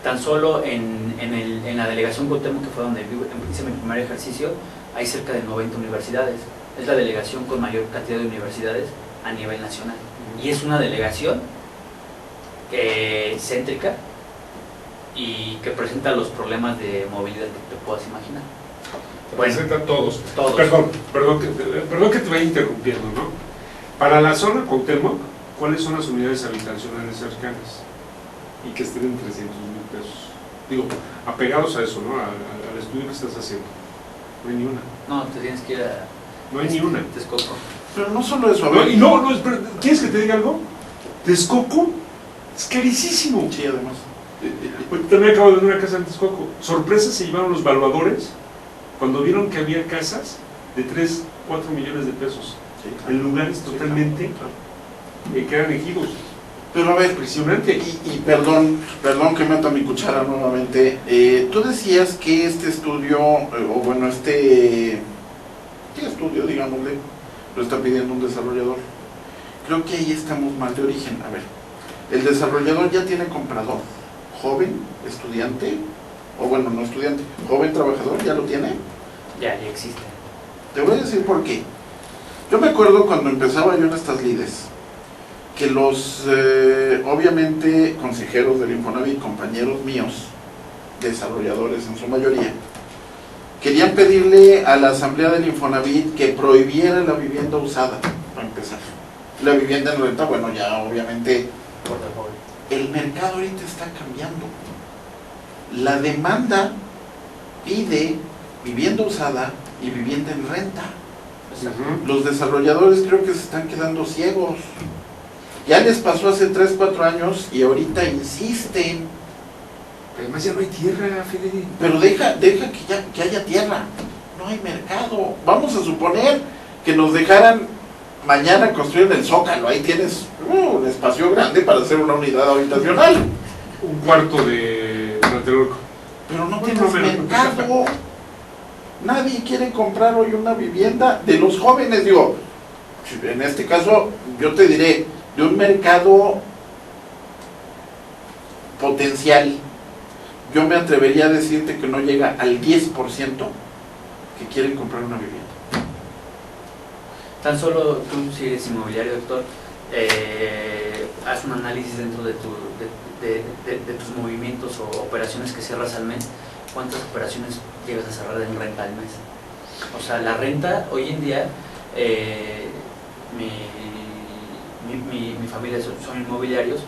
B: Tan solo en la delegación Cuauhtémoc, que fue donde hice mi primer ejercicio, hay cerca de 90 universidades. Es la delegación con mayor cantidad de universidades a nivel nacional. Y es una delegación céntrica y que presenta los problemas de movilidad que te puedas imaginar.
A: Presenta todos.
B: Todos.
A: Perdón que te vaya interrumpiendo, ¿no? Para la zona Cuauhtémoc, ¿cuáles son las unidades habitacionales cercanas? y que estén en 300,000 pesos. Digo, apegados a eso, ¿no? Al estudio que estás haciendo. No hay ni una.
B: No, te tienes que ir a...
A: No hay ni una.
B: Texcoco.
C: Pero no solo eso, a
A: No,
C: ver.
A: y no, espera, ¿quieres que te diga algo? Texcoco es carísimo.
C: Sí, además.
A: Pues también acabo de ver una casa en Texcoco. Sorpresa se llevaron los valuadores cuando vieron que había casas de 3, 4 millones de pesos
C: Sí, claro.
A: en lugares
C: Sí,
A: totalmente
C: claro.
A: que eran ejidos.
C: Pero a ver,
A: Impresionante.
C: y perdón que meta mi cuchara nuevamente. Tú decías que este estudio, o bueno, ¿qué estudio, digámosle, lo está pidiendo un desarrollador? Creo que ahí estamos mal de origen. A ver, el desarrollador ya tiene comprador, joven, estudiante, o bueno, no estudiante, joven trabajador, ¿ya lo tiene?
B: Ya existe.
C: Te voy a decir por qué. Yo me acuerdo cuando empezaba yo en estas lides, que los, obviamente, consejeros del Infonavit, compañeros míos, desarrolladores en su mayoría, querían pedirle a la asamblea del Infonavit que prohibiera la vivienda usada, para empezar. La vivienda en renta, bueno, ya obviamente,
B: Por favor.
C: el mercado ahorita está cambiando. La demanda pide vivienda usada y vivienda en renta.
A: Ujú.
C: Los desarrolladores creo que se están quedando ciegos. Ya les pasó hace 3, 4 años y ahorita insisten.
A: Además ya no hay tierra, Fede.
C: Pero deja que haya tierra. No hay mercado. Vamos a suponer que nos dejaran mañana construir en el Zócalo. Ahí tienes un espacio grande para hacer una unidad habitacional.
A: Un cuarto de Tlatelolco.
C: Pero no
A: Bueno,
C: tienes
A: menos.
C: mercado. Nadie quiere comprar hoy una vivienda de los jóvenes. Digo, en este caso yo te diré, de un mercado potencial, yo me atrevería a decirte que no llega al 10% que quieren comprar una vivienda.
B: Tan solo tú, si eres inmobiliario, doctor, haz un análisis dentro de tus movimientos o operaciones que cierras al mes. ¿Cuántas operaciones llegas a cerrar en renta al mes? O sea, la renta hoy en día, mi familia son inmobiliarios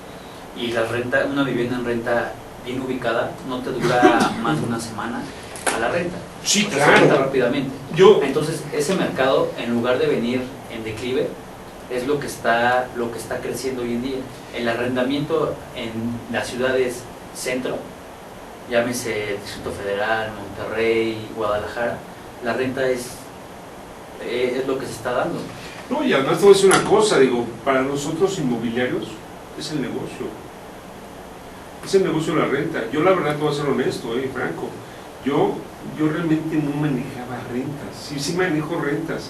B: y la renta, una vivienda en renta bien ubicada no te dura más de una semana a la renta.
A: Sí,
B: O sea, se renta
A: claro.
B: rápidamente.
A: Yo,
B: Entonces, ese mercado, en lugar de venir en declive, es lo que está creciendo hoy en día. El arrendamiento en las ciudades centro, llámese Distrito Federal, Monterrey, Guadalajara, la renta es lo que se está dando.
A: no, y además te voy a decir una cosa, digo, para nosotros inmobiliarios es el negocio. Es el negocio de la renta. Yo la verdad te voy a ser honesto, franco. Yo realmente no manejaba rentas. Sí manejo rentas,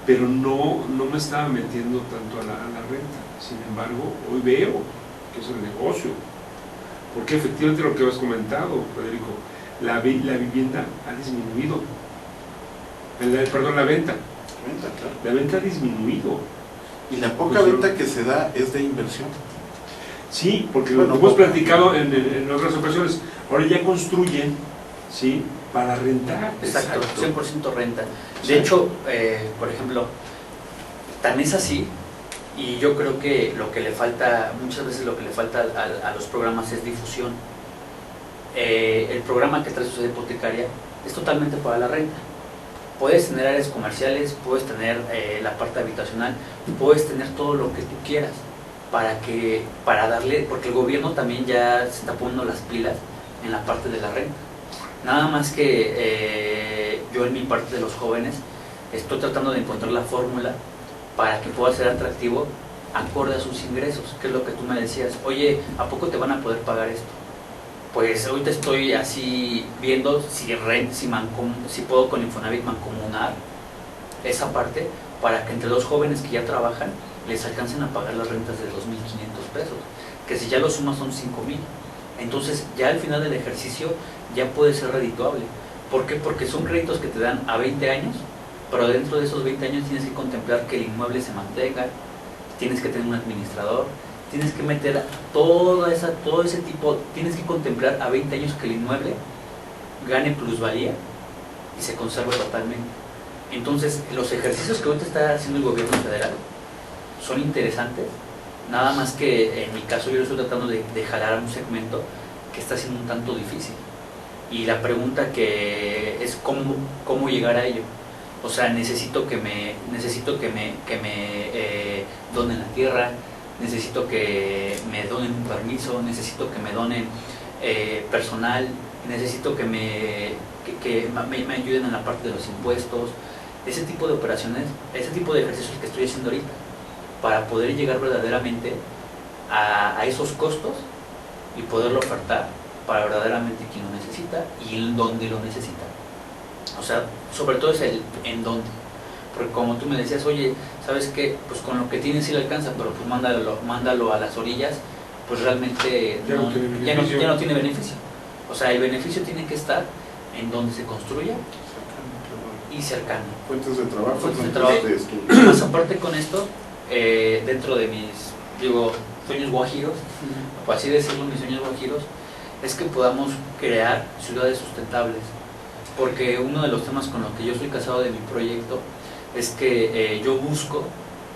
A: pero no me estaba metiendo tanto a la renta. Sin embargo, hoy veo que es el negocio. Porque efectivamente lo que has comentado, Federico, la vivienda ha disminuido. La venta.
C: Claro.
A: La venta ha disminuido.
C: Y la poca
A: Pues,
C: venta que se da es de inversión.
A: Sí, porque
C: Bueno,
A: lo hemos
C: poca.
A: platicado en otras ocasiones. Ahora ya construyen, ¿sí? Para rentar.
B: Exacto, 100% renta.
C: Sí.
B: De hecho, por ejemplo, tan es así, y yo creo que lo que le falta, muchas veces lo que le falta a los programas es difusión. El programa que trae Sociedad Hipotecaria es totalmente para la renta. Puedes tener áreas comerciales, puedes tener la parte habitacional, puedes tener todo lo que tú quieras para darle, porque el gobierno también ya se está poniendo las pilas en la parte de la renta. Nada más que yo en mi parte de los jóvenes estoy tratando de encontrar la fórmula para que pueda ser atractivo acorde a sus ingresos, que es lo que tú me decías. Oye, ¿a poco te van a poder pagar esto? Pues ahorita estoy así viendo si puedo con Infonavit mancomunar esa parte para que entre los jóvenes que ya trabajan les alcancen a pagar las rentas de 2.500 pesos, que si ya lo sumas son 5.000. Entonces ya al final del ejercicio ya puede ser redituable. ¿Por qué? Porque son créditos que te dan a 20 años, pero dentro de esos 20 años tienes que contemplar que el inmueble se mantenga, tienes que tener un administrador, tienes que meter todo ese tipo, tienes que contemplar a 20 años que el inmueble gane plusvalía y se conserve totalmente. Entonces, los ejercicios que ahorita está haciendo el gobierno federal son interesantes, Nada más que en mi caso yo estoy tratando de jalar a un segmento que está siendo un tanto difícil. Y la pregunta que es cómo llegar a ello. O sea, necesito que me donen la tierra, necesito que me donen un permiso, necesito que me donen personal, necesito que me ayuden en la parte de los impuestos, ese tipo de operaciones, ese tipo de ejercicios que estoy haciendo ahorita, para poder llegar verdaderamente a esos costos y poderlo ofertar para verdaderamente quien lo necesita y en donde lo necesita. O sea, sobre todo es el en dónde. Porque como tú me decías, oye, ¿sabes qué? Pues con lo que tienes sí le alcanza, pero pues mándalo a las orillas, pues realmente
A: Ya no tiene beneficio.
B: O sea, el beneficio tiene que estar en donde se construya y cercano.
C: Fuentes de trabajo,
B: Fuentes de
C: fuentes
B: trabajo.
C: de estudio.
B: Más aparte con esto, dentro de mis, sueños guajiros, por así decirlo, mis sueños guajiros, es que podamos crear ciudades sustentables. Porque uno de los temas con los que yo estoy casado de mi proyecto es que yo busco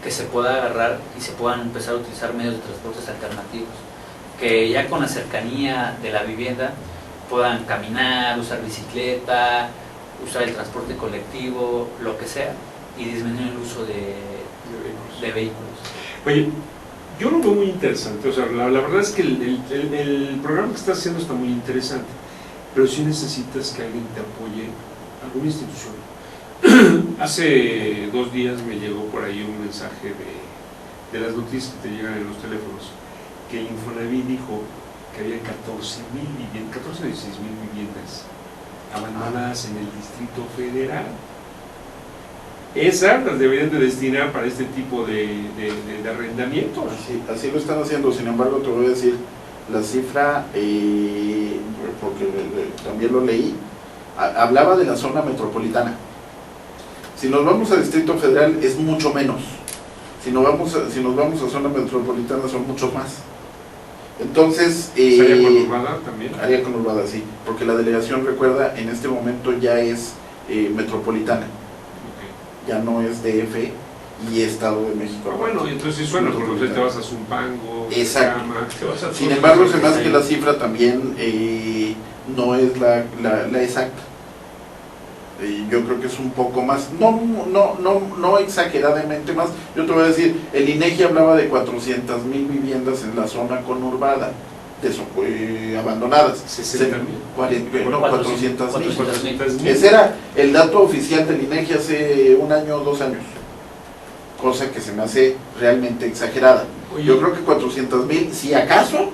B: que se pueda agarrar y se puedan empezar a utilizar medios de transportes alternativos. Que ya con la cercanía de la vivienda puedan caminar, usar bicicleta, usar el transporte colectivo, lo que sea, y disminuir el uso de vehículos.
A: Oye, yo lo veo muy interesante, o sea, la verdad es que el programa que estás haciendo está muy interesante, pero sí necesitas que alguien te apoye, alguna institución. Hace 2 días me llegó por ahí un mensaje de las noticias que te llegan en los teléfonos, que el Infonavit dijo que había 14 o 16 mil viviendas abandonadas en el Distrito Federal. Esas las deberían de destinar para este tipo de arrendamientos.
C: Así lo están haciendo. Sin embargo, te voy a decir la cifra, porque también lo leí, hablaba de la zona metropolitana. Si nos vamos a Distrito Federal es mucho menos. Si nos vamos a zona metropolitana son muchos más. Entonces,
A: ¿Área conurbada también?
C: Área conurbada, sí, porque la delegación, recuerda, en este momento ya es metropolitana. Ya no es DF y Estado de México.
A: Bueno, entonces sí suena, porque te vas a Zumpango,
C: exacto.
A: Cama, te vas a
C: Sin embargo, se me hace que la cifra también no es la exacta. Yo creo que es un poco más, no exageradamente más. Yo te voy a decir, el INEGI hablaba de 400,000 viviendas en la zona conurbada, abandonadas.
A: 60,000.
C: No, 400,000.
A: 400,000.
C: Ese era el dato oficial del INEGI hace 1 año o 2 años, cosa que se me hace realmente exagerada.
A: Oye,
C: yo creo que 400,000, si acaso,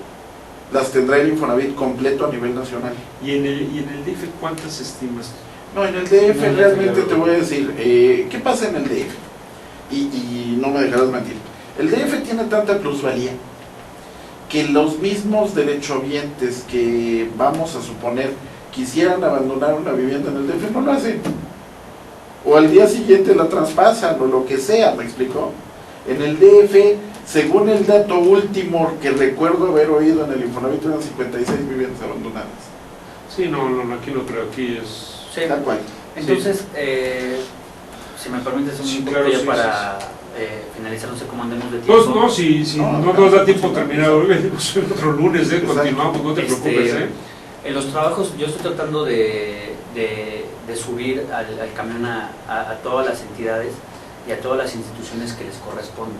C: las tendrá el Infonavit completo a nivel nacional.
A: ¿Y en el DF cuántas estimas?
C: No, en el DF realmente te voy a decir, ¿qué pasa en el DF? Y no me dejarás mentir. El DF tiene tanta plusvalía que los mismos derechohabientes que, vamos a suponer, quisieran abandonar una vivienda en el DF, no lo hacen. O al día siguiente la traspasan, o lo que sea, ¿me explicó? En el DF, según el dato último que recuerdo haber oído en el Infonavit, eran 56 viviendas abandonadas.
A: Sí, no, aquí no creo, aquí es...
B: Sí.
C: Tal cual.
B: Entonces, si me permites un poco
A: claro,
B: ya para finalizar, no sé cómo andemos de tiempo.
A: No, si no nos da tiempo terminar hoy, venimos otro lunes, continuamos, no te preocupes.
B: En los trabajos yo estoy tratando de subir al camión a todas las entidades y a todas las instituciones que les corresponden.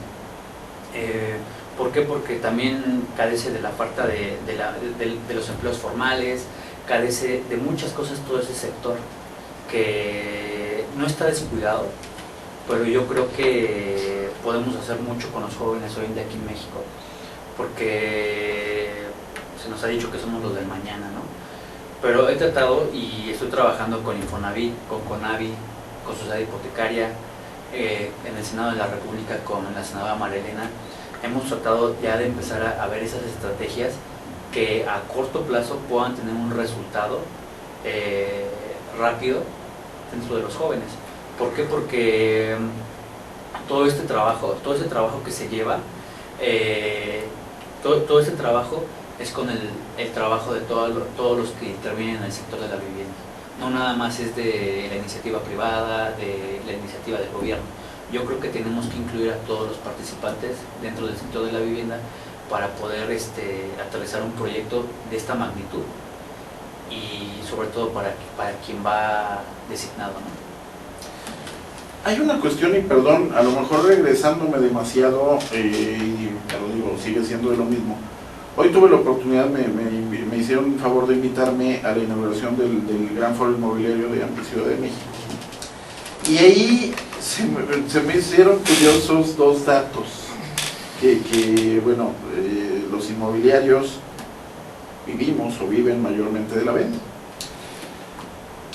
B: ¿Por qué? Porque también carece de la falta de los empleos formales, carece de muchas cosas todo ese sector que no está descuidado, pero yo creo que podemos hacer mucho con los jóvenes hoy en día aquí en México, porque se nos ha dicho que somos los del mañana, ¿no? Pero he tratado y estoy trabajando con Infonavit, con CONAVI, con Sociedad Hipotecaria, en el Senado de la República con la senadora María Elena. Hemos tratado ya de empezar a ver esas estrategias que a corto plazo puedan tener un resultado rápido dentro de los jóvenes. ¿Por qué? Porque todo ese trabajo que se lleva, todo ese trabajo es con el trabajo de todos los que intervienen en el sector de la vivienda. No nada más es de la iniciativa privada, de la iniciativa del gobierno. yo creo que tenemos que incluir a todos los participantes dentro del sector de la vivienda para poder aterrizar un proyecto de esta magnitud y sobre todo para quien va designado, ¿no?
C: Hay una cuestión, y perdón, a lo mejor regresándome demasiado, y te lo digo, sigue siendo de lo mismo. Hoy tuve la oportunidad, me hicieron un favor de invitarme a la inauguración del Gran Foro Inmobiliario de Amplia Ciudad de México. Y ahí se me hicieron curiosos dos datos, que bueno, los inmobiliarios vivimos o viven mayormente de la venta.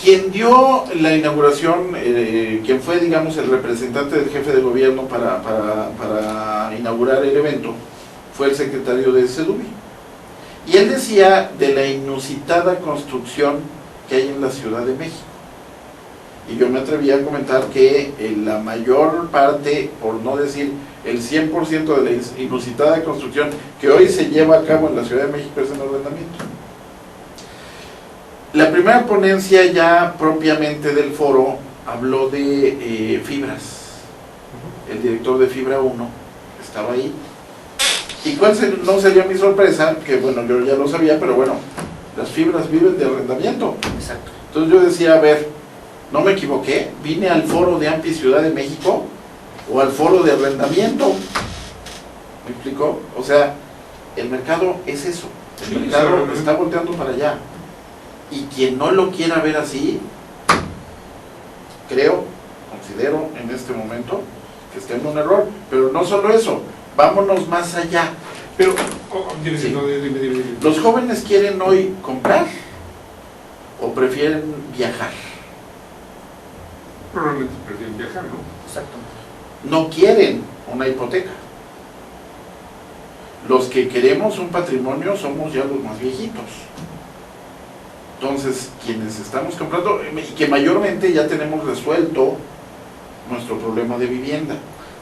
C: Quien dio la inauguración, quien fue, digamos, el representante del jefe de gobierno para inaugurar el evento, fue el secretario de Seduvi. Y él decía de la inusitada construcción que hay en la Ciudad de México. Y yo me atreví a comentar que la mayor parte, por no decir el 100% de la inusitada construcción que hoy se lleva a cabo en la Ciudad de México es en arrendamiento. La primera ponencia ya propiamente del foro habló de fibras. El director de Fibra 1 estaba ahí. ¿Y cuál no sería mi sorpresa? Que bueno, yo ya lo sabía, pero bueno, las fibras viven de arrendamiento.
B: Exacto.
C: Entonces yo decía, a ver, no me equivoqué, vine al foro de Amplia Ciudad de México o al foro de arrendamiento. ¿Me explicó? O sea, el mercado es eso. El mercado está volteando para allá. Y quien no lo quiera ver así, considero en este momento que está en un error. Pero no solo eso, vámonos más allá.
A: Pero,
C: Sí.
A: dime.
C: ¿Los jóvenes quieren hoy comprar o prefieren viajar?
A: Probablemente prefieren viajar, ¿no?
B: Exacto.
C: No quieren una hipoteca. Los que queremos un patrimonio somos ya los más viejitos. Entonces, quienes estamos comprando, y que mayormente ya tenemos resuelto nuestro problema de vivienda.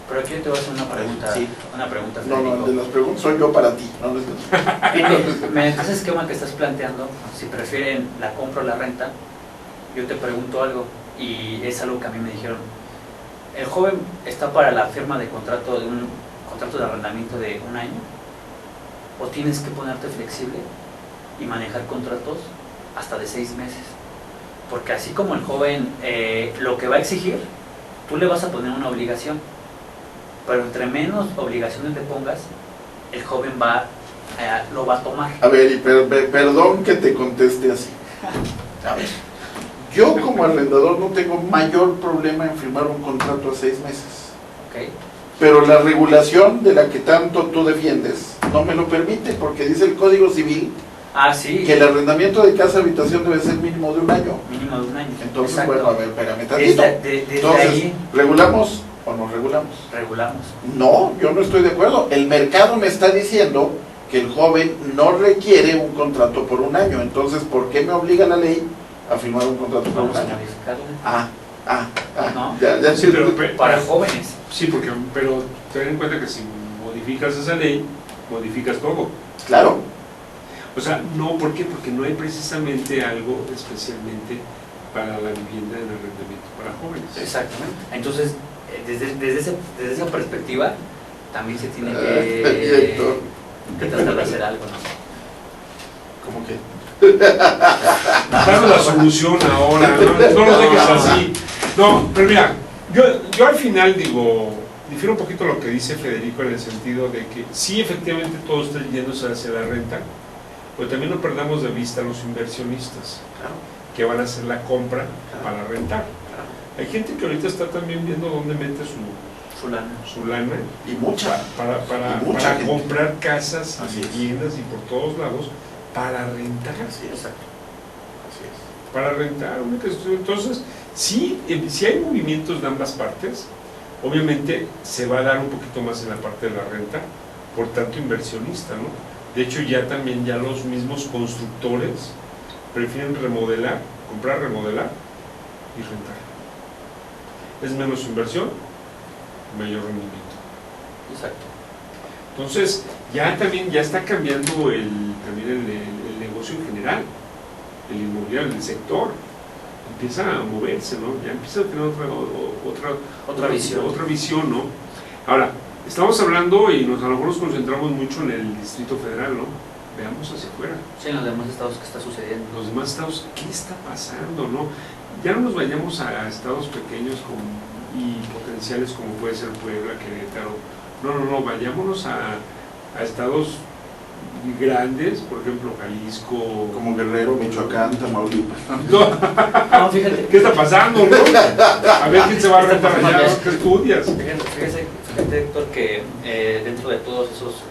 B: Pero aquí te voy a hacer una pregunta.
C: Sí.
B: Una pregunta,
C: No,
B: Federico.
C: de las preguntas soy yo para ti. No,
B: Mediante ese esquema que estás planteando, si prefieren la compra o la renta, yo te pregunto algo, y es algo que a mí me dijeron. ¿El joven está para la firma de contrato de un contrato de arrendamiento de un año? ¿O tienes que ponerte flexible y manejar contratos hasta de 6 meses? Porque así como el joven lo que va a exigir, tú le vas a poner una obligación, pero entre menos obligaciones le pongas, el joven lo va a tomar.
C: A ver, y perdón que te conteste así. A ver, yo como arrendador no tengo mayor problema en firmar un contrato a 6 meses.
B: ¿Okay?
C: Pero la regulación de la que tanto tú defiendes no me lo permite, porque dice el Código Civil
B: Sí.
C: que el arrendamiento de casa habitación debe ser mínimo de un año.
B: Mínimo de un año.
C: Entonces,
B: Exacto.
C: bueno, a ver, espérame tantito.
B: Desde
C: Entonces,
B: ahí
C: ¿regulamos o no regulamos?
B: regulamos.
C: No, yo no estoy de acuerdo. El mercado me está diciendo que el joven no requiere un contrato por un año. Entonces, ¿por qué me obliga la ley a firmar un contrato por
B: Vamos
C: un
B: a
C: año?
B: modificarlo. No.
C: Ya
A: Sí, pero
B: Para jóvenes.
A: Sí, pero ten en cuenta que si modificas esa ley, modificas todo.
C: Claro.
A: O sea, no, ¿por qué? Porque no hay precisamente algo especialmente para la vivienda en arrendamiento para jóvenes.
B: Exactamente. Entonces, desde esa perspectiva, también se tiene
C: Director.
B: que tratar de hacer algo, ¿no?
C: ¿Cómo que?
A: Danos la solución ahora, no lo dejes así. No, pero mira, yo al final difiero un poquito lo que dice Federico en el sentido de que sí, efectivamente todo está yéndose hacia la renta, pero también no perdamos de vista a los inversionistas que van a hacer la compra para rentar. Hay gente que ahorita está también viendo dónde mete su lana
C: Y mucha.
A: para comprar casas
C: Así
A: y
C: es.
A: viviendas y por todos lados para rentar.
C: Así es.
B: Exacto.
C: Así es.
A: Para rentar. Entonces, sí, si hay movimientos de ambas partes, obviamente se va a dar un poquito más en la parte de la renta, por tanto inversionista, ¿no? De hecho, ya los mismos constructores prefieren comprar, remodelar y rentar. Es menos inversión, mayor rendimiento.
B: Exacto.
A: Entonces, ya está cambiando el negocio en general, el inmobiliario, el sector. empieza a moverse, ¿no? Ya empieza a tener otra visión, ¿no? Ahora, estamos hablando y a lo mejor nos concentramos mucho en el Distrito Federal, ¿no? Veamos hacia afuera.
B: Sí, en los demás estados, ¿qué está sucediendo?
A: Los demás estados, ¿qué está pasando, no? Ya no nos vayamos a estados pequeños y potenciales como puede ser Puebla, Querétaro. No, vayámonos a estados grandes, por ejemplo, Jalisco.
C: Como Guerrero, Michoacán, Tamaulipas.
B: No, fíjate.
A: ¿Qué está pasando, no? A ver quién se va a rentar allá, ¿qué estudias?
B: Fíjate, Héctor, que dentro de todos esos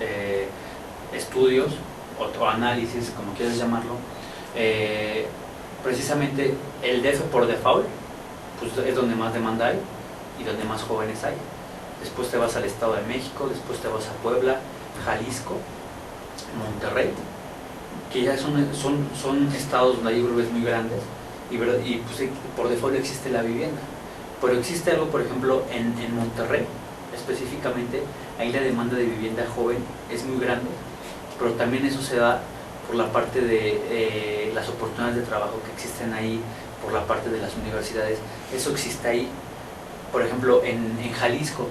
B: estudios o análisis, como quieras llamarlo, precisamente el DF por default pues es donde más demanda hay y donde más jóvenes hay. Después te vas al Estado de México, después te vas a Puebla, Jalisco, Monterrey, que ya son estados donde hay urbes muy grandes y pues, por default existe la vivienda. Pero existe algo, por ejemplo, en Monterrey específicamente, ahí la demanda de vivienda joven es muy grande, pero también eso se da por la parte de las oportunidades de trabajo que existen ahí, por la parte de las universidades, eso existe ahí. Por ejemplo, en Jalisco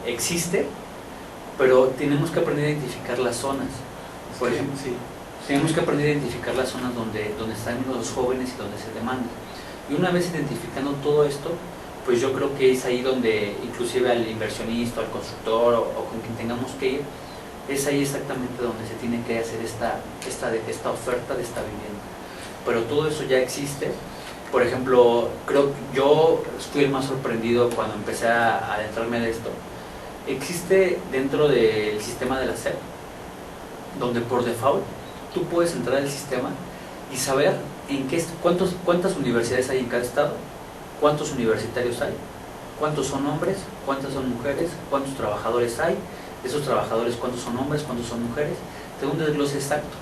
B: existe, pero tenemos que aprender a identificar las zonas. Por ejemplo,
C: Sí.
B: tenemos que aprender a identificar las zonas donde están los jóvenes y donde se demanda. Y una vez identificando todo esto, pues yo creo que es ahí donde inclusive al inversionista, al constructor o con quien tengamos que ir, es ahí exactamente donde se tiene que hacer esta oferta de esta vivienda. Pero todo eso ya existe. Por ejemplo, creo que yo fui el más sorprendido cuando empecé a adentrarme de esto. Existe dentro del sistema de la SEP, donde por default tú puedes entrar al sistema y saber cuántas universidades hay en cada estado, cuántos universitarios hay, cuántos son hombres, cuántas son mujeres, cuántos trabajadores hay, de esos trabajadores cuántos son hombres, cuántos son mujeres, te da un desglose exacto.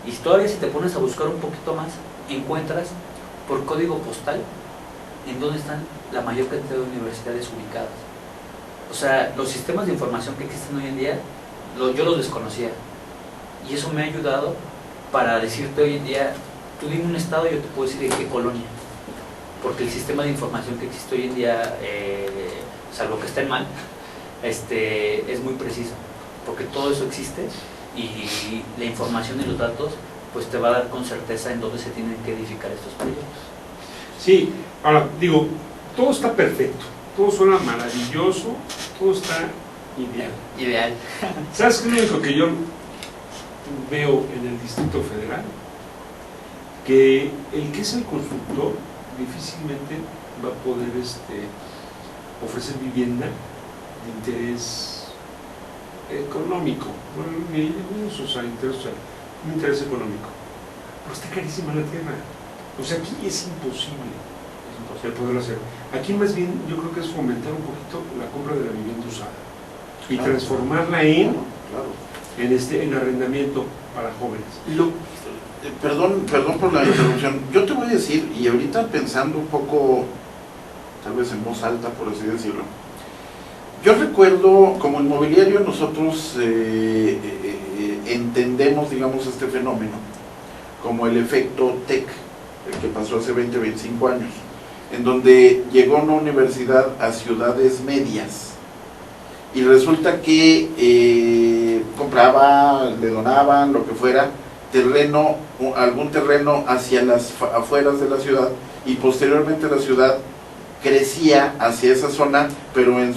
B: Y todavía si te pones a buscar un poquito más, encuentras por código postal en dónde están la mayor cantidad de universidades ubicadas. O sea, los sistemas de información que existen hoy en día, yo los desconocía. Y eso me ha ayudado para decirte hoy en día, tú dime un estado y yo te puedo decir en qué colonia. Porque el sistema de información que existe hoy en día, salvo que estén mal, es muy preciso. Porque todo eso existe y la información y los datos pues te va a dar con certeza en dónde se tienen que edificar estos proyectos.
A: Sí, ahora digo, todo está perfecto, todo suena maravilloso, todo está ideal. ¿Sabes qué es lo único que yo veo en el Distrito Federal? Que el que es el constructor difícilmente va a poder ofrecer vivienda de interés económico, un interés económico, pero está carísima la tierra. O sea, aquí es imposible el poderlo hacer. Aquí más bien yo creo que es fomentar un poquito la compra de la vivienda usada y transformarla en arrendamiento para jóvenes.
C: Perdón por la interrupción. Yo te voy a decir, y ahorita pensando un poco, tal vez en voz alta, por así decirlo, yo recuerdo, como inmobiliario, nosotros entendemos, digamos, este fenómeno como el efecto TEC, el que pasó hace 20, 25 años, en donde llegó una universidad a ciudades medias y resulta que compraba, le donaban, lo que fuera, algún terreno hacia las afueras de la ciudad, y posteriormente la ciudad crecía hacia esa zona, pero en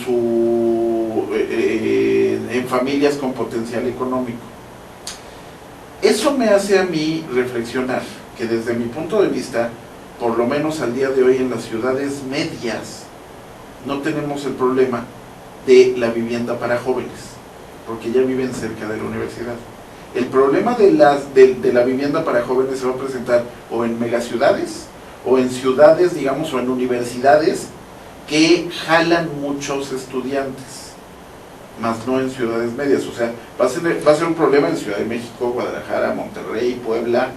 C: familias con potencial económico. Eso me hace a mí reflexionar que desde mi punto de vista, por lo menos al día de hoy en las ciudades medias, no tenemos el problema de la vivienda para jóvenes, porque ya viven cerca de la universidad. El problema de la vivienda para jóvenes se va a presentar o en megaciudades, o en ciudades, digamos, o en universidades que jalan muchos estudiantes, más no en ciudades medias. O sea, va a ser un problema en Ciudad de México, Guadalajara, Monterrey, Puebla,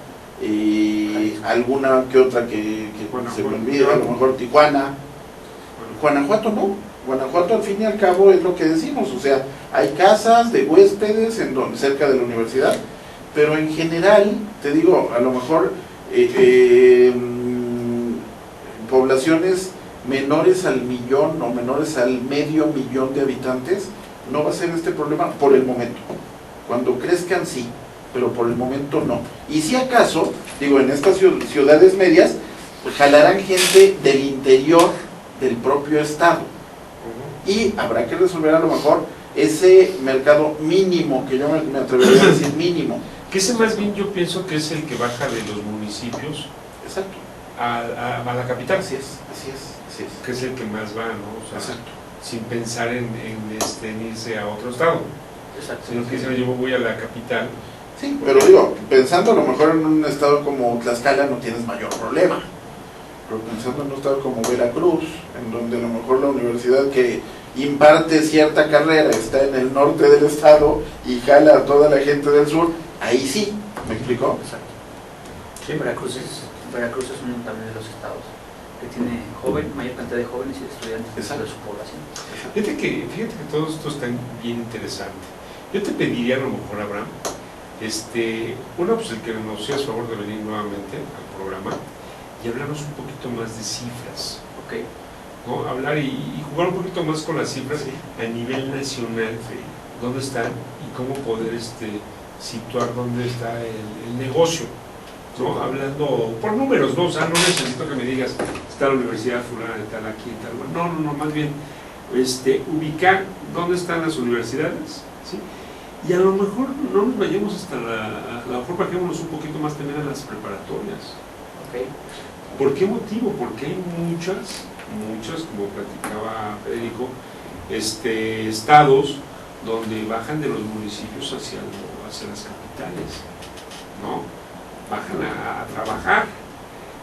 C: alguna que otra que se me olvide, a lo mejor Tijuana. Guanajuato no. Guanajuato, al fin y al cabo, es lo que decimos, o sea, hay casas de huéspedes cerca de la universidad, pero en general, te digo, a lo mejor poblaciones menores al millón o menores al medio millón de habitantes, no va a ser este problema por el momento. Cuando crezcan sí, pero por el momento no. Y si acaso, digo, en estas ciudades medias, pues jalarán gente del interior del propio estado. Y habrá que resolver a lo mejor ese mercado mínimo, que yo me atrevería a decir mínimo.
A: Que ese más bien yo pienso que es el que baja de los municipios.
C: Exacto.
A: A la capital.
C: Así es.
A: Que es el que más va, ¿no? O sea,
C: Exacto.
A: sin pensar en irse a otro estado.
B: Exacto.
A: Sino que dicen, yo voy a la capital.
C: Sí, pero digo, pensando a lo mejor en un estado como Tlaxcala no tienes mayor problema. Pero pensando en un estado como Veracruz, en donde a lo mejor la universidad que imparte cierta carrera está en el norte del estado y jala a toda la gente del sur, ahí sí, ¿me explicó?
B: Exacto. Sí, Veracruz es uno también de los estados que tiene mayor cantidad de jóvenes y de estudiantes de su población.
A: Fíjate que todo esto está bien interesante. Yo te pediría a lo mejor, Abraham, pues el que nos hacías favor de venir nuevamente al programa y hablarnos un poquito más de cifras.
B: Ok.
A: ¿No? Hablar y jugar un poquito más con las cifras a nivel nacional, dónde están y cómo poder situar dónde está el negocio, ¿no? Hablando por números, ¿no? O sea, no necesito que me digas está la universidad fulana de tal aquí y tal, no, más bien ubicar dónde están las universidades, ¿sí? Y a lo mejor no nos vayamos hasta a lo mejor bajémonos un poquito más también a las preparatorias.
B: Okay.
A: ¿Por qué motivo? Porque hay muchas, como platicaba Federico, estados donde bajan de los municipios hacia las capitales, ¿no? Bajan a trabajar.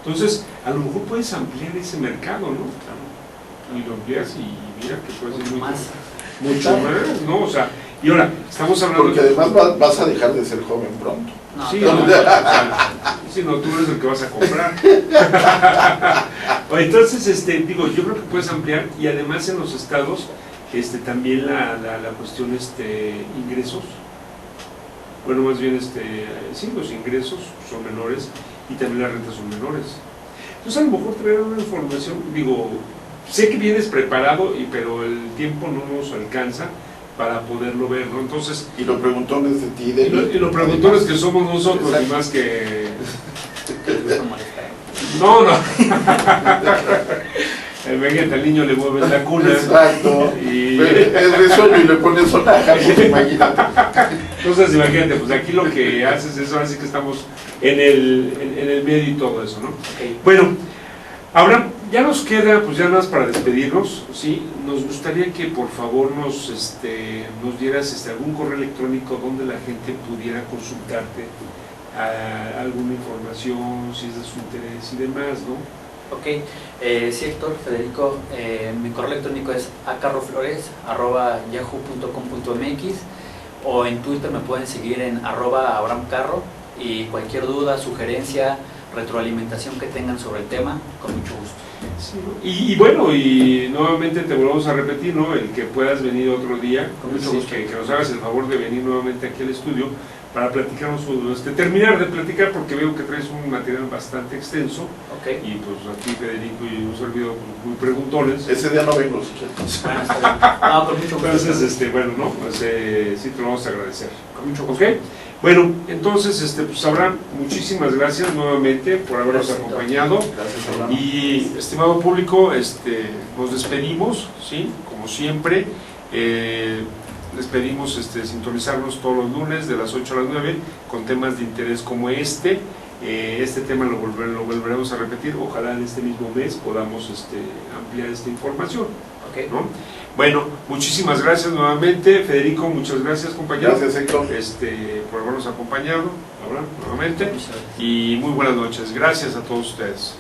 A: Entonces, a lo mejor puedes ampliar ese mercado, ¿no? Y lo amplias y mira que puede ser mucho más, ¿no? O sea, y ahora, estamos hablando...
C: Porque además vas a dejar de ser joven pronto.
B: No,
A: sí, no, tú eres el que vas a comprar. Entonces, digo, yo creo que puedes ampliar y además en los estados también la cuestión ingresos. Bueno, más bien, sí, los ingresos son menores y también las rentas son menores. Entonces, a lo mejor traer una información, digo, sé que vienes preparado, pero el tiempo no nos alcanza para poderlo ver, ¿no? Entonces...
C: Y lo preguntones de ti, de
A: y los preguntones que somos nosotros, y más que... No. Imagínate, al niño le mueves la cuna.
C: Exacto.
A: Y...
C: es risueño y le pones sonaja, pues imagínate.
A: Entonces, imagínate, pues aquí lo que haces es, ahora sí que estamos en el medio y todo eso, ¿no?
B: Okay.
A: Bueno, ahora ya nos queda, pues ya nada más para despedirnos, ¿sí? Nos gustaría que por favor nos dieras algún correo electrónico donde la gente pudiera consultarte alguna información, si es de su interés y demás, ¿no?
B: Ok, sí, Héctor, Federico, mi correo electrónico es acarroflores@yahoo.com.mx o en Twitter me pueden seguir en @abramcarro y cualquier duda, sugerencia, retroalimentación que tengan sobre el tema, con mucho gusto.
A: Sí, ¿no? Y bueno, y nuevamente te volvemos a repetir, ¿no? El que puedas venir otro día,
B: con mucho
A: sí,
B: gusto.
A: que nos hagas el favor de venir nuevamente aquí al estudio para platicarnos, terminar de platicar, porque veo que traes un material bastante extenso.
B: Okay.
A: Y pues aquí Federico y un servidor pues, muy preguntones.
C: Ese día no vengo, si quieres.
B: Bueno, está bien. No, con mucho gusto.
A: Entonces, bueno, ¿no? Pues sí te lo vamos a agradecer.
B: Con mucho gusto.
A: ¿Ok? Bueno, entonces, pues Abraham, muchísimas gracias nuevamente por habernos acompañado.
C: Gracias, Abraham.
A: Y estimado público, nos despedimos, ¿sí? Como siempre, les pedimos sintonizarnos todos los lunes de las 8 a las 9 con temas de interés como este. Este tema lo volveremos a repetir, ojalá en este mismo mes podamos ampliar esta información.
B: Okay.
A: ¿No? Bueno, muchísimas gracias nuevamente, Federico, muchas gracias, compañero.
C: Gracias, Héctor.
A: Por habernos acompañado, ahora nuevamente, y muy buenas noches. Gracias a todos ustedes.